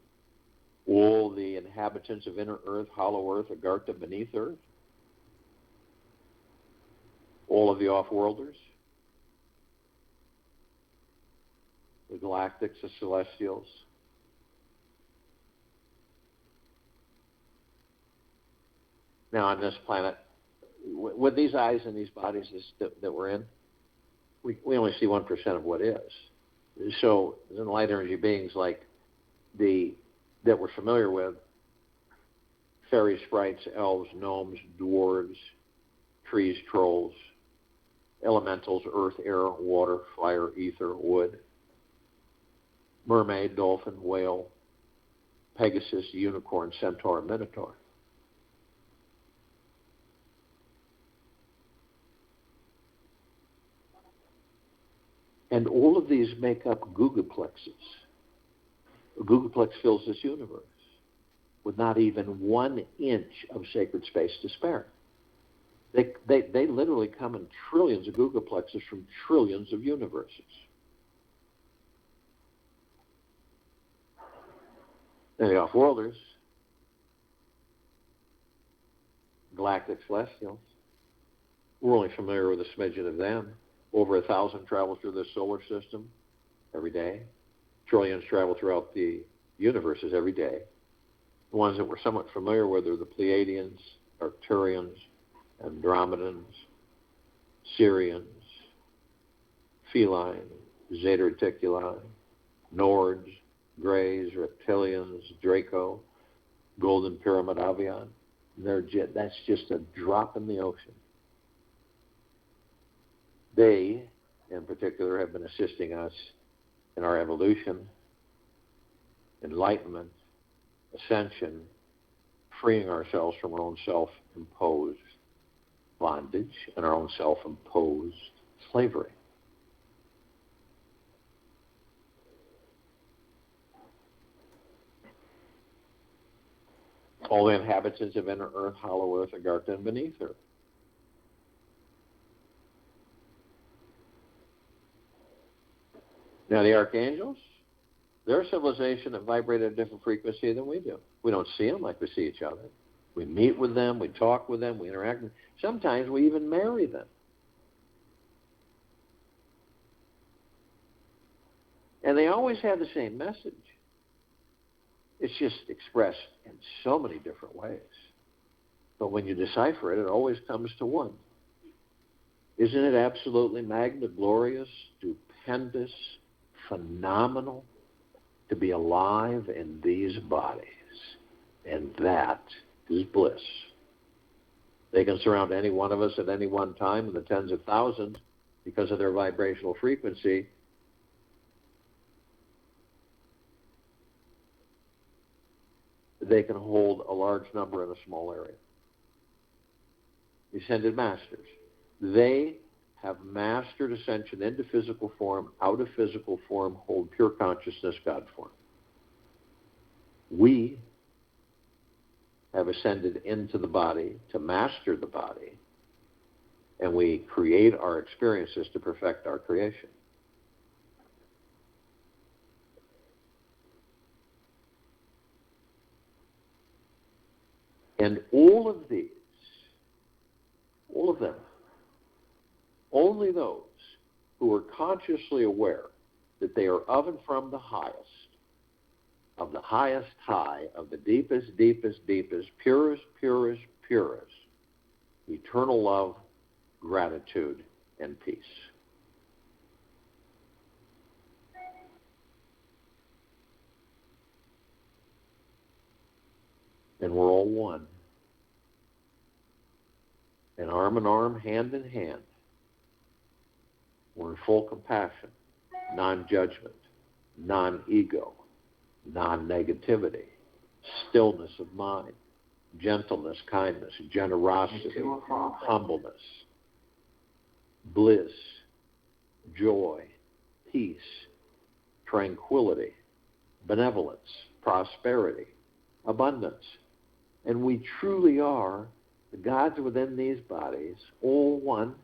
All the inhabitants of inner earth, hollow earth, Agartha, beneath earth. All of the off-worlders. The galactics, the celestials. Now on this planet, with these eyes and these bodies that we're in, we only see 1% of what is. So the light energy beings like that we're familiar with, fairy sprites, elves, gnomes, dwarves, trees, trolls, elementals, earth, air, water, fire, ether, wood, mermaid, dolphin, whale, Pegasus, unicorn, centaur, minotaur. And all of these make up googolplexes. A googolplex fills this universe with not even 1 inch of sacred space to spare. They literally come in trillions of googolplexes from trillions of universes. And the off-worlders, galactic celestials, we're only familiar with a smidgen of them. Over 1,000 travel through this solar system every day. Trillions travel throughout the universes every day. The ones that we're somewhat familiar with are the Pleiadians, Arcturians, Andromedans, Sirians, Feline, Zeta Reticuli, Nords, Greys, Reptilians, Draco, Golden Pyramid Avian. That's just a drop in the ocean. They, in particular, have been assisting us in our evolution, enlightenment, ascension, freeing ourselves from our own self-imposed bondage and our own self-imposed slavery. All the inhabitants of inner earth, hollow earth, Agartha, and beneath earth. Now the archangels, they're a civilization that vibrate at a different frequency than we do. We don't see them like we see each other. We meet with them, we talk with them, we interact with them. Sometimes we even marry them. And they always have the same message. It's just expressed in so many different ways. But when you decipher it, it always comes to one. Isn't it absolutely magna, glorious, stupendous, phenomenal to be alive in these bodies. And that is bliss. They can surround any one of us at any one time in the tens of thousands because of their vibrational frequency. They can hold a large number in a small area. Ascended masters. They have mastered ascension into physical form, out of physical form, hold pure consciousness, God form. We have ascended into the body to master the body, and we create our experiences to perfect our creation. And all of these, all of them, only those who are consciously aware that they are of and from the highest high, of the deepest, deepest, deepest, purest, purest, purest, eternal love, gratitude, and peace. And we're all one. And arm in arm, hand in hand, we're in full compassion, non-judgment, non-ego, non-negativity, stillness of mind, gentleness, kindness, generosity, humbleness, bliss, joy, peace, tranquility, benevolence, prosperity, abundance. And we truly are the gods within these bodies, all one,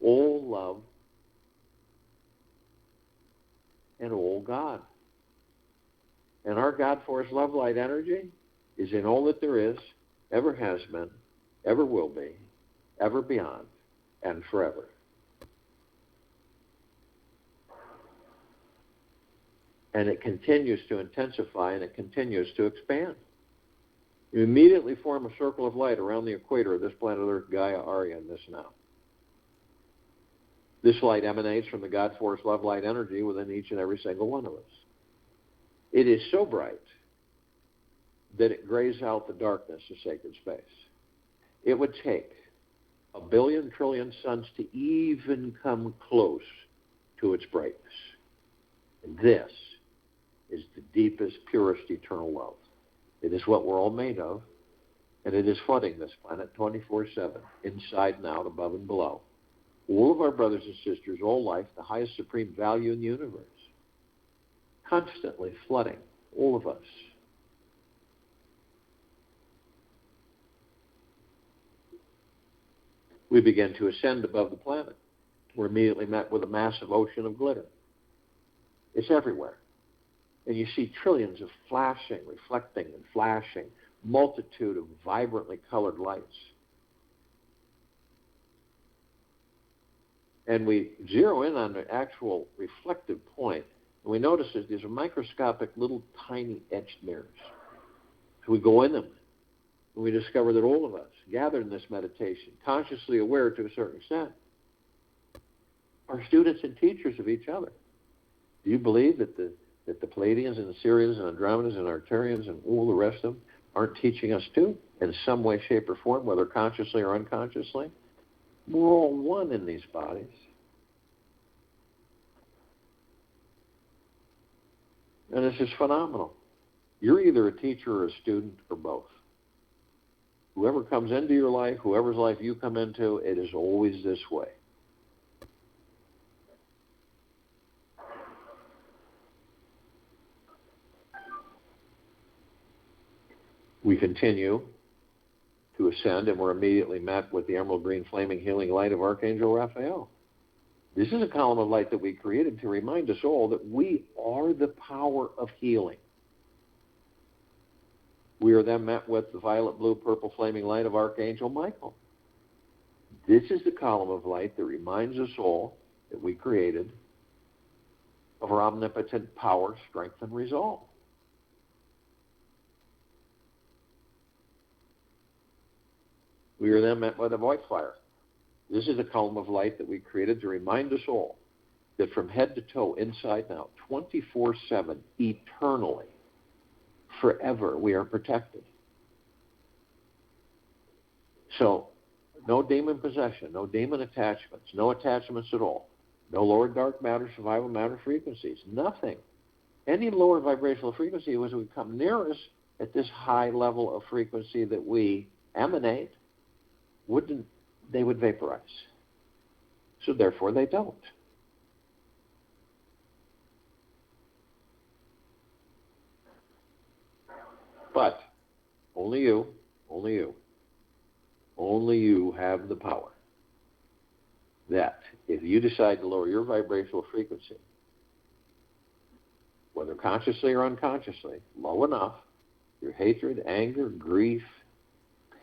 all love, and all God. And our God Force Love Light energy is in all that there is, ever has been, ever will be, ever beyond, and forever. And it continues to intensify and it continues to expand. You immediately form a circle of light around the equator of this planet Earth, Gaia, Arya, and this now. This light emanates from the God Force Love Light energy within each and every single one of us. It is so bright that it grays out the darkness of sacred space. It would take 1 billion trillion suns to even come close to its brightness. And this is the deepest, purest, eternal love. It is what we're all made of, and it is flooding this planet 24/7, inside and out, above and below. All of our brothers and sisters, all life, the highest supreme value in the universe, constantly flooding all of us. We begin to ascend above the planet. We're immediately met with a massive ocean of glitter. It's everywhere. And you see trillions of flashing, reflecting, and flashing, multitude of vibrantly colored lights. And we zero in on the actual reflective point, and we notice that these are microscopic, little, tiny etched mirrors. So we go in them, and we discover that all of us, gathered in this meditation, consciously aware to a certain extent, are students and teachers of each other. Do you believe that the Pleiadians and the Sirians and Andromedas and Arcturians and all the rest of them aren't teaching us too, in some way, shape, or form, whether consciously or unconsciously? We're all one in these bodies. And this is phenomenal. You're either a teacher or a student or both. Whoever comes into your life, whoever's life you come into, it is always this way. We continue to ascend, and we're immediately met with the emerald green flaming healing light of Archangel Raphael. This is a column of light that we created to remind us all that we are the power of healing. We are then met with the violet, blue, purple flaming light of Archangel Michael. This is the column of light that reminds us all that we created of our omnipotent power, strength, and resolve. We are then met by the white fire. This is a column of light that we created to remind us all that from head to toe, inside and out, 24/7, eternally, forever, we are protected. So, no demon possession, no demon attachments, no attachments at all. No lower dark matter, survival matter frequencies, nothing. Any lower vibrational frequency was would come near us at this high level of frequency that we emanate, they would vaporize. So therefore they don't. But only you have the power that if you decide to lower your vibrational frequency, whether consciously or unconsciously, low enough, your hatred, anger, grief,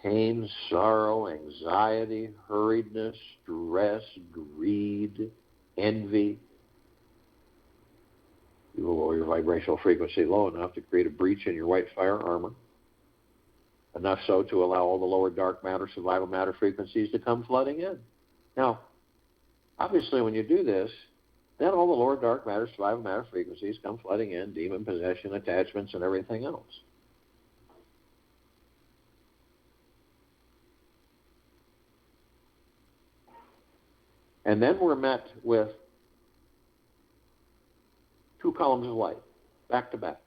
pain, sorrow, anxiety, hurriedness, stress, greed, envy, you will lower your vibrational frequency low enough to create a breach in your white fire armor, enough so to allow all the lower dark matter, survival matter frequencies to come flooding in. Now, obviously when you do this, then all the lower dark matter, survival matter frequencies come flooding in, demon possession, attachments, and everything else. And then we're met with two columns of light, back to back,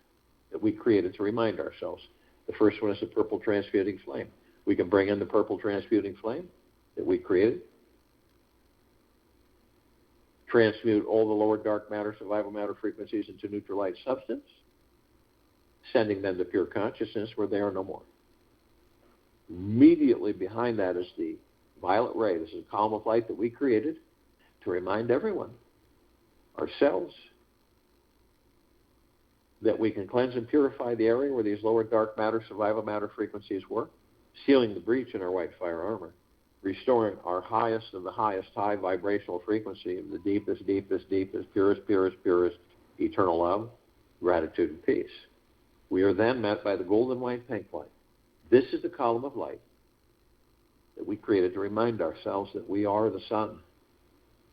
that we created to remind ourselves. The first one is the purple transmuting flame. We can bring in the purple transmuting flame that we created, transmute all the lower dark matter, survival matter frequencies into neutral light substance, sending them to pure consciousness where they are no more. Immediately behind that is the violet ray. This is a column of light that we created to remind everyone, ourselves, that we can cleanse and purify the area where these lower dark matter, survival matter frequencies were, sealing the breach in our white fire armor, restoring our highest of the highest high vibrational frequency of the deepest, deepest, deepest, purest, purest, purest, eternal love, gratitude, and peace. We are then met by the golden white pink light. This is the column of light that we created to remind ourselves that we are the sun.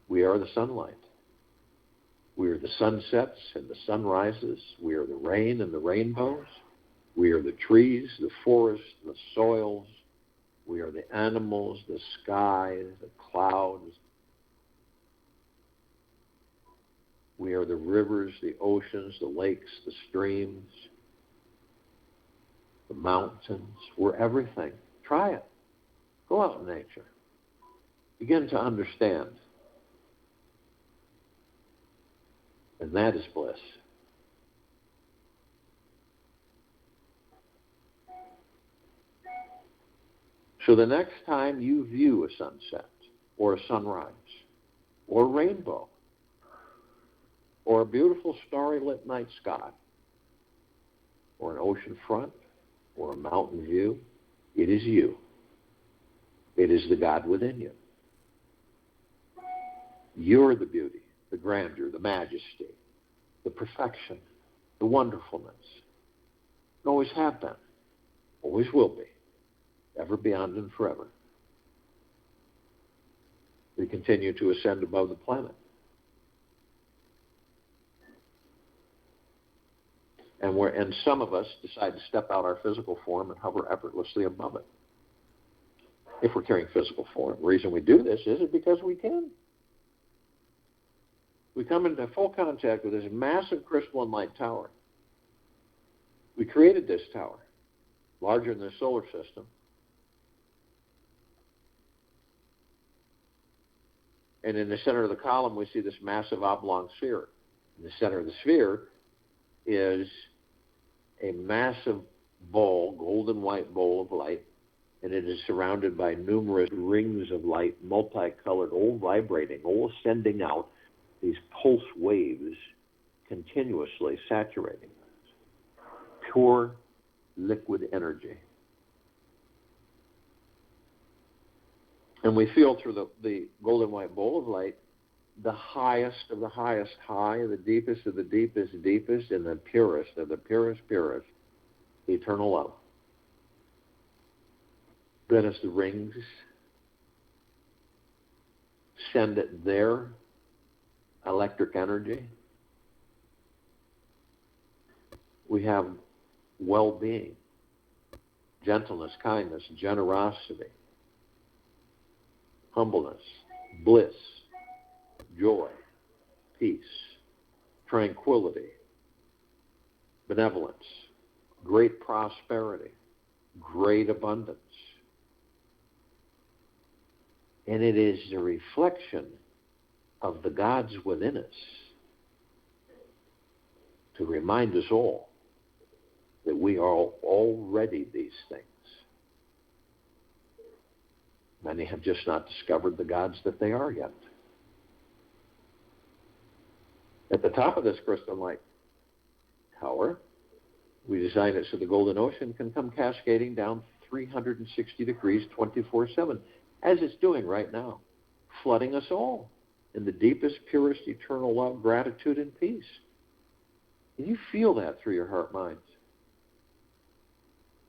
We are the sunlight. We are the sunsets and the sunrises. We are the rain and the rainbows. We are the trees, the forests, the soils. We are the animals, the sky, the clouds. We are the rivers, the oceans, the lakes, the streams, the mountains. We're everything. Try it. Go out in nature. Begin to understand. And that is bliss. So the next time you view a sunset or a sunrise or a rainbow or a beautiful starry lit night sky or an ocean front or a mountain view, it is you. It is the God within you. You're the beauty, the grandeur, the majesty, the perfection, the wonderfulness. You always have been, always will be, ever beyond and forever. We continue to ascend above the planet. And some of us decide to step out our physical form and hover effortlessly above it. If we're carrying physical form. The reason we do this is because we can. We come into full contact with this massive crystalline light tower. We created this tower, larger than the solar system. And in the center of the column, we see this massive oblong sphere. In the center of the sphere is a massive bowl, golden white bowl of light, and it is surrounded by numerous rings of light, multicolored, all vibrating, all sending out these pulse waves continuously saturating us. Pure liquid energy. And we feel through the golden white bowl of light the highest of the highest high, the deepest of the deepest deepest, and the purest of the purest purest, eternal love. Then as the rings send it their electric energy. We have well-being, gentleness, kindness, generosity, humbleness, bliss, joy, peace, tranquility, benevolence, great prosperity, great abundance. And it is the reflection of the gods within us to remind us all that we are already these things. Many have just not discovered the gods that they are yet. At the top of this crystal light tower, we designed it so the golden ocean can come cascading down 360 degrees 24/7, as it's doing right now, flooding us all in the deepest, purest, eternal love, gratitude, and peace. And you feel that through your heart minds.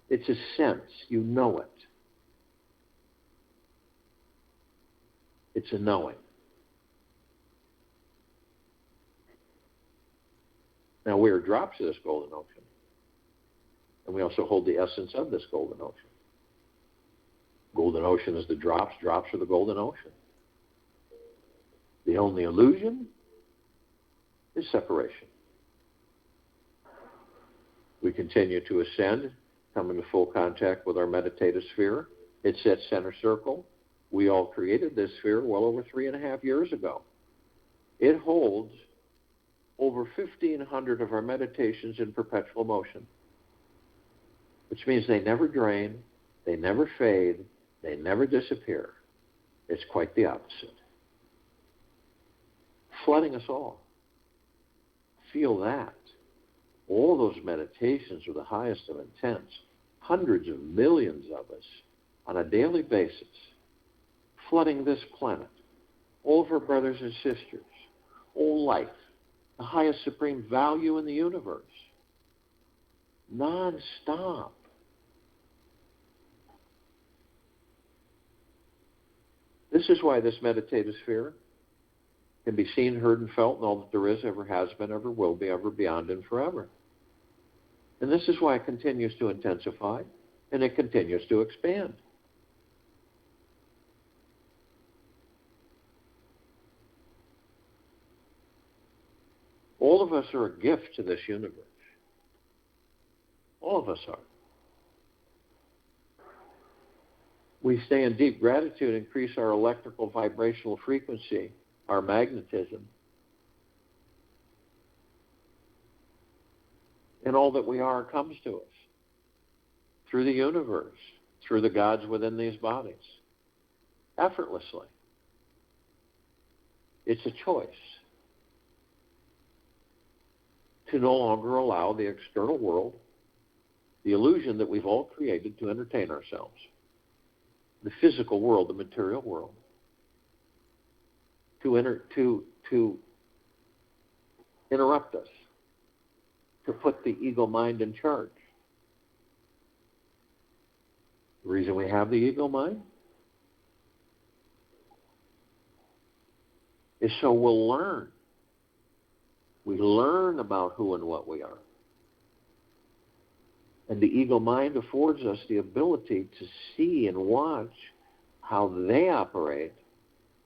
It's a sense. You know it. It's a knowing. Now, we are drops of this golden ocean. And we also hold the essence of this golden ocean. Golden ocean is the drops. Drops are the golden ocean. The only illusion is separation. We continue to ascend, come into full contact with our meditative sphere. It's at center circle. We all created this sphere well over 3.5 years ago. It holds over 1,500 of our meditations in perpetual motion, which means they never drain, they never fade, they never disappear. It's quite the opposite. Flooding us all. Feel that. All those meditations are the highest of intents. Hundreds of millions of us on a daily basis, flooding this planet. All of our brothers and sisters. All life. The highest supreme value in the universe. Non-stop. This is why this meditative sphere can be seen, heard, and felt in all that there is, ever has been, ever will be, ever beyond, and forever. And this is why it continues to intensify, and it continues to expand. All of us are a gift to this universe. All of us are. We stay in deep gratitude, increase our electrical vibrational frequency, our magnetism, and all that we are comes to us through the universe, through the gods within these bodies, effortlessly. It's a choice to no longer allow the external world, the illusion that we've all created to entertain ourselves, the physical world, the material world, to interrupt us, to put the ego mind in charge. The reason we have the ego mind is so we'll learn. We learn about who and what we are. And the ego mind affords us the ability to see and watch how they operate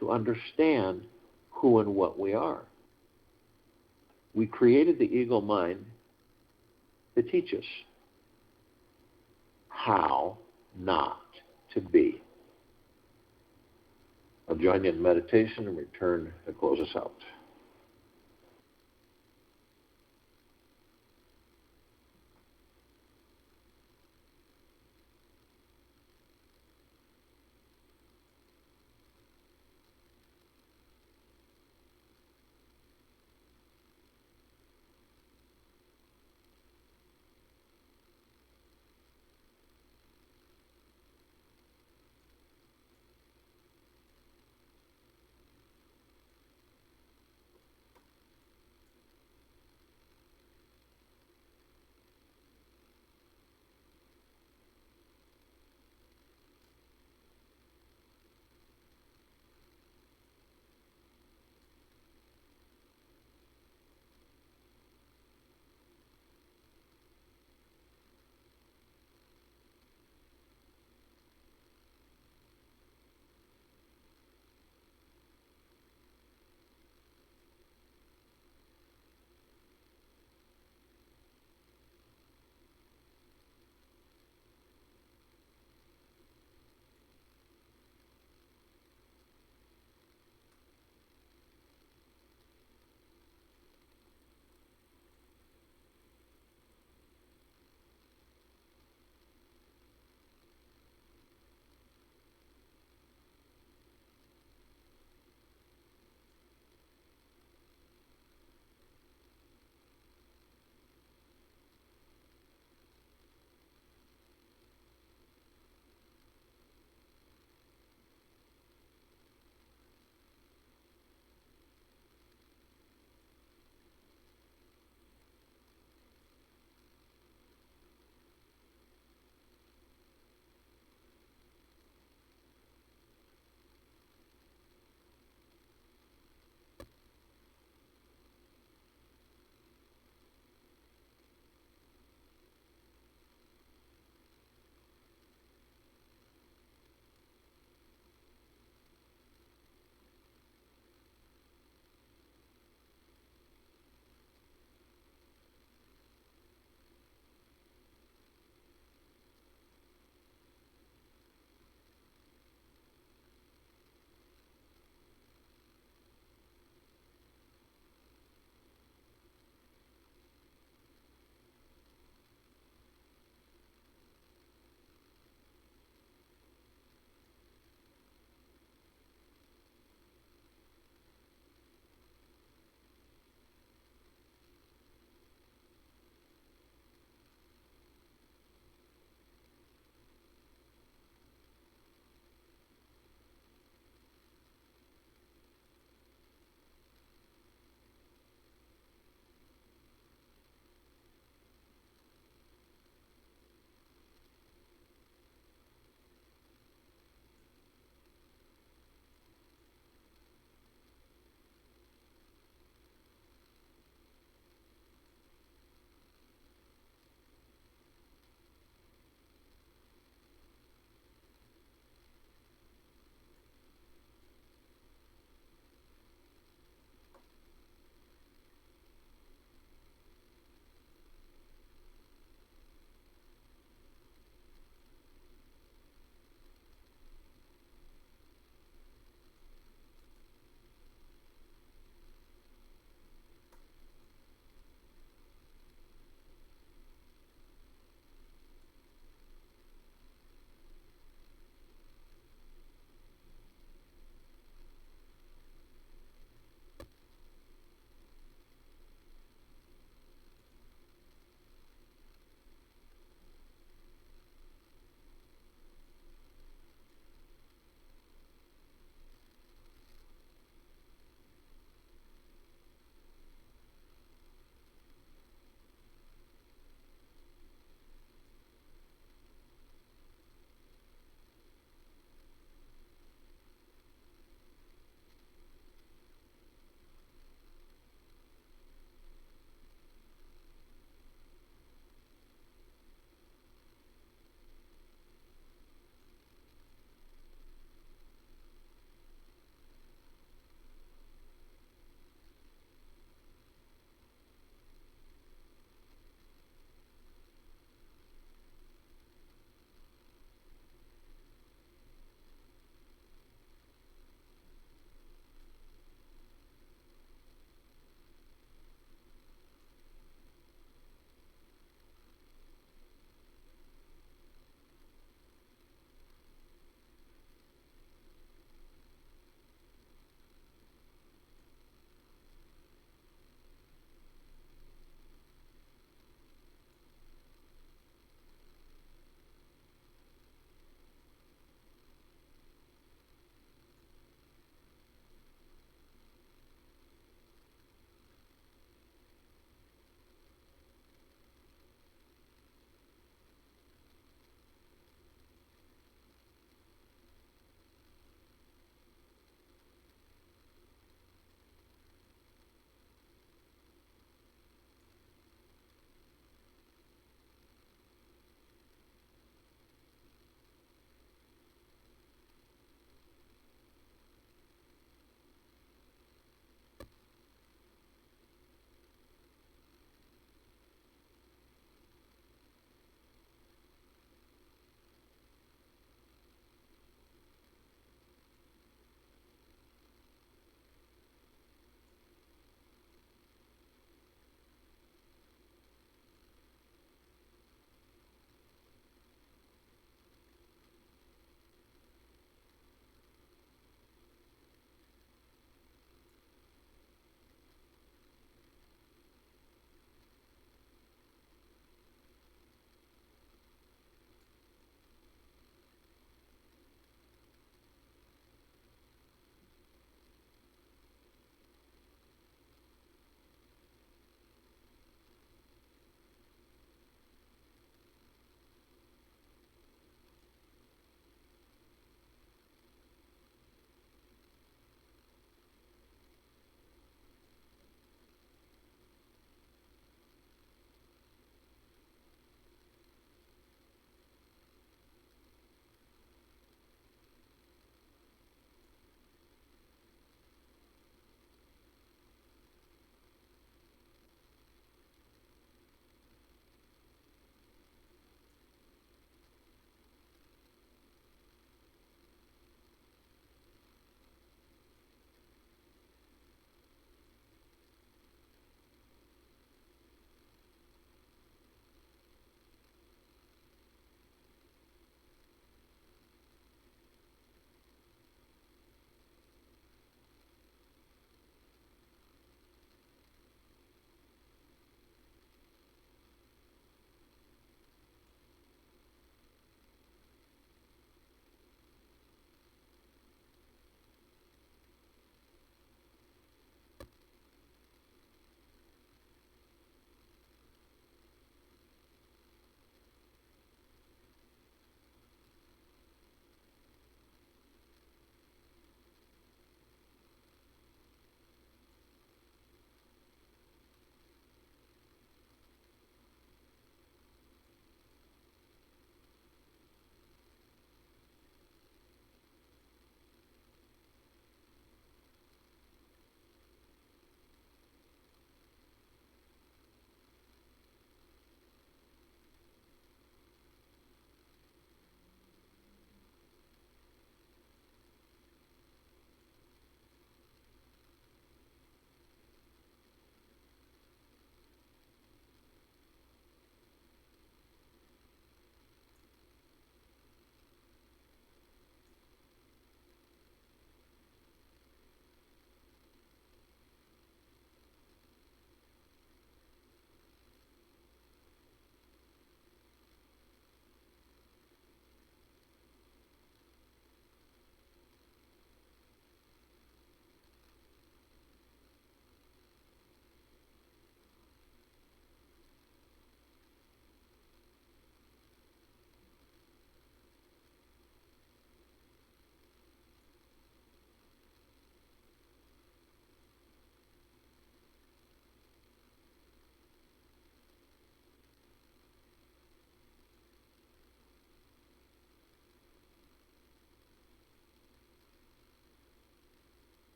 to understand who and what we are. We created the ego mind to teach us how not to be. I'll join you in meditation and return to close us out.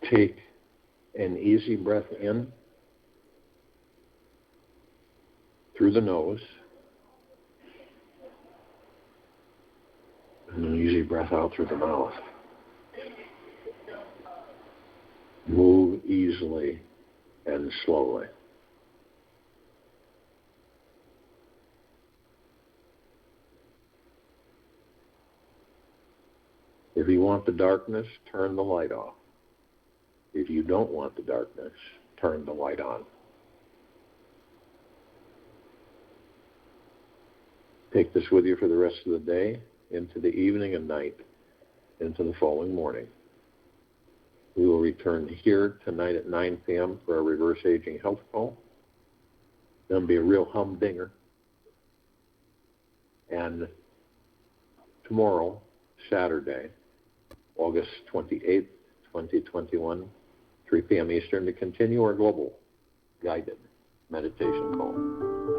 Take an easy breath in through the nose, and an easy breath out through the mouth. Move easily and slowly. If you want the darkness, turn the light off. If you don't want the darkness, turn the light on. Take this with you for the rest of the day, into the evening and night, into the following morning. We will return here tonight at 9 p.m. for our reverse aging health call. That'll be a real humdinger. And tomorrow, Saturday, August 28th, 2021, 3 p.m. Eastern, to continue our global guided meditation call.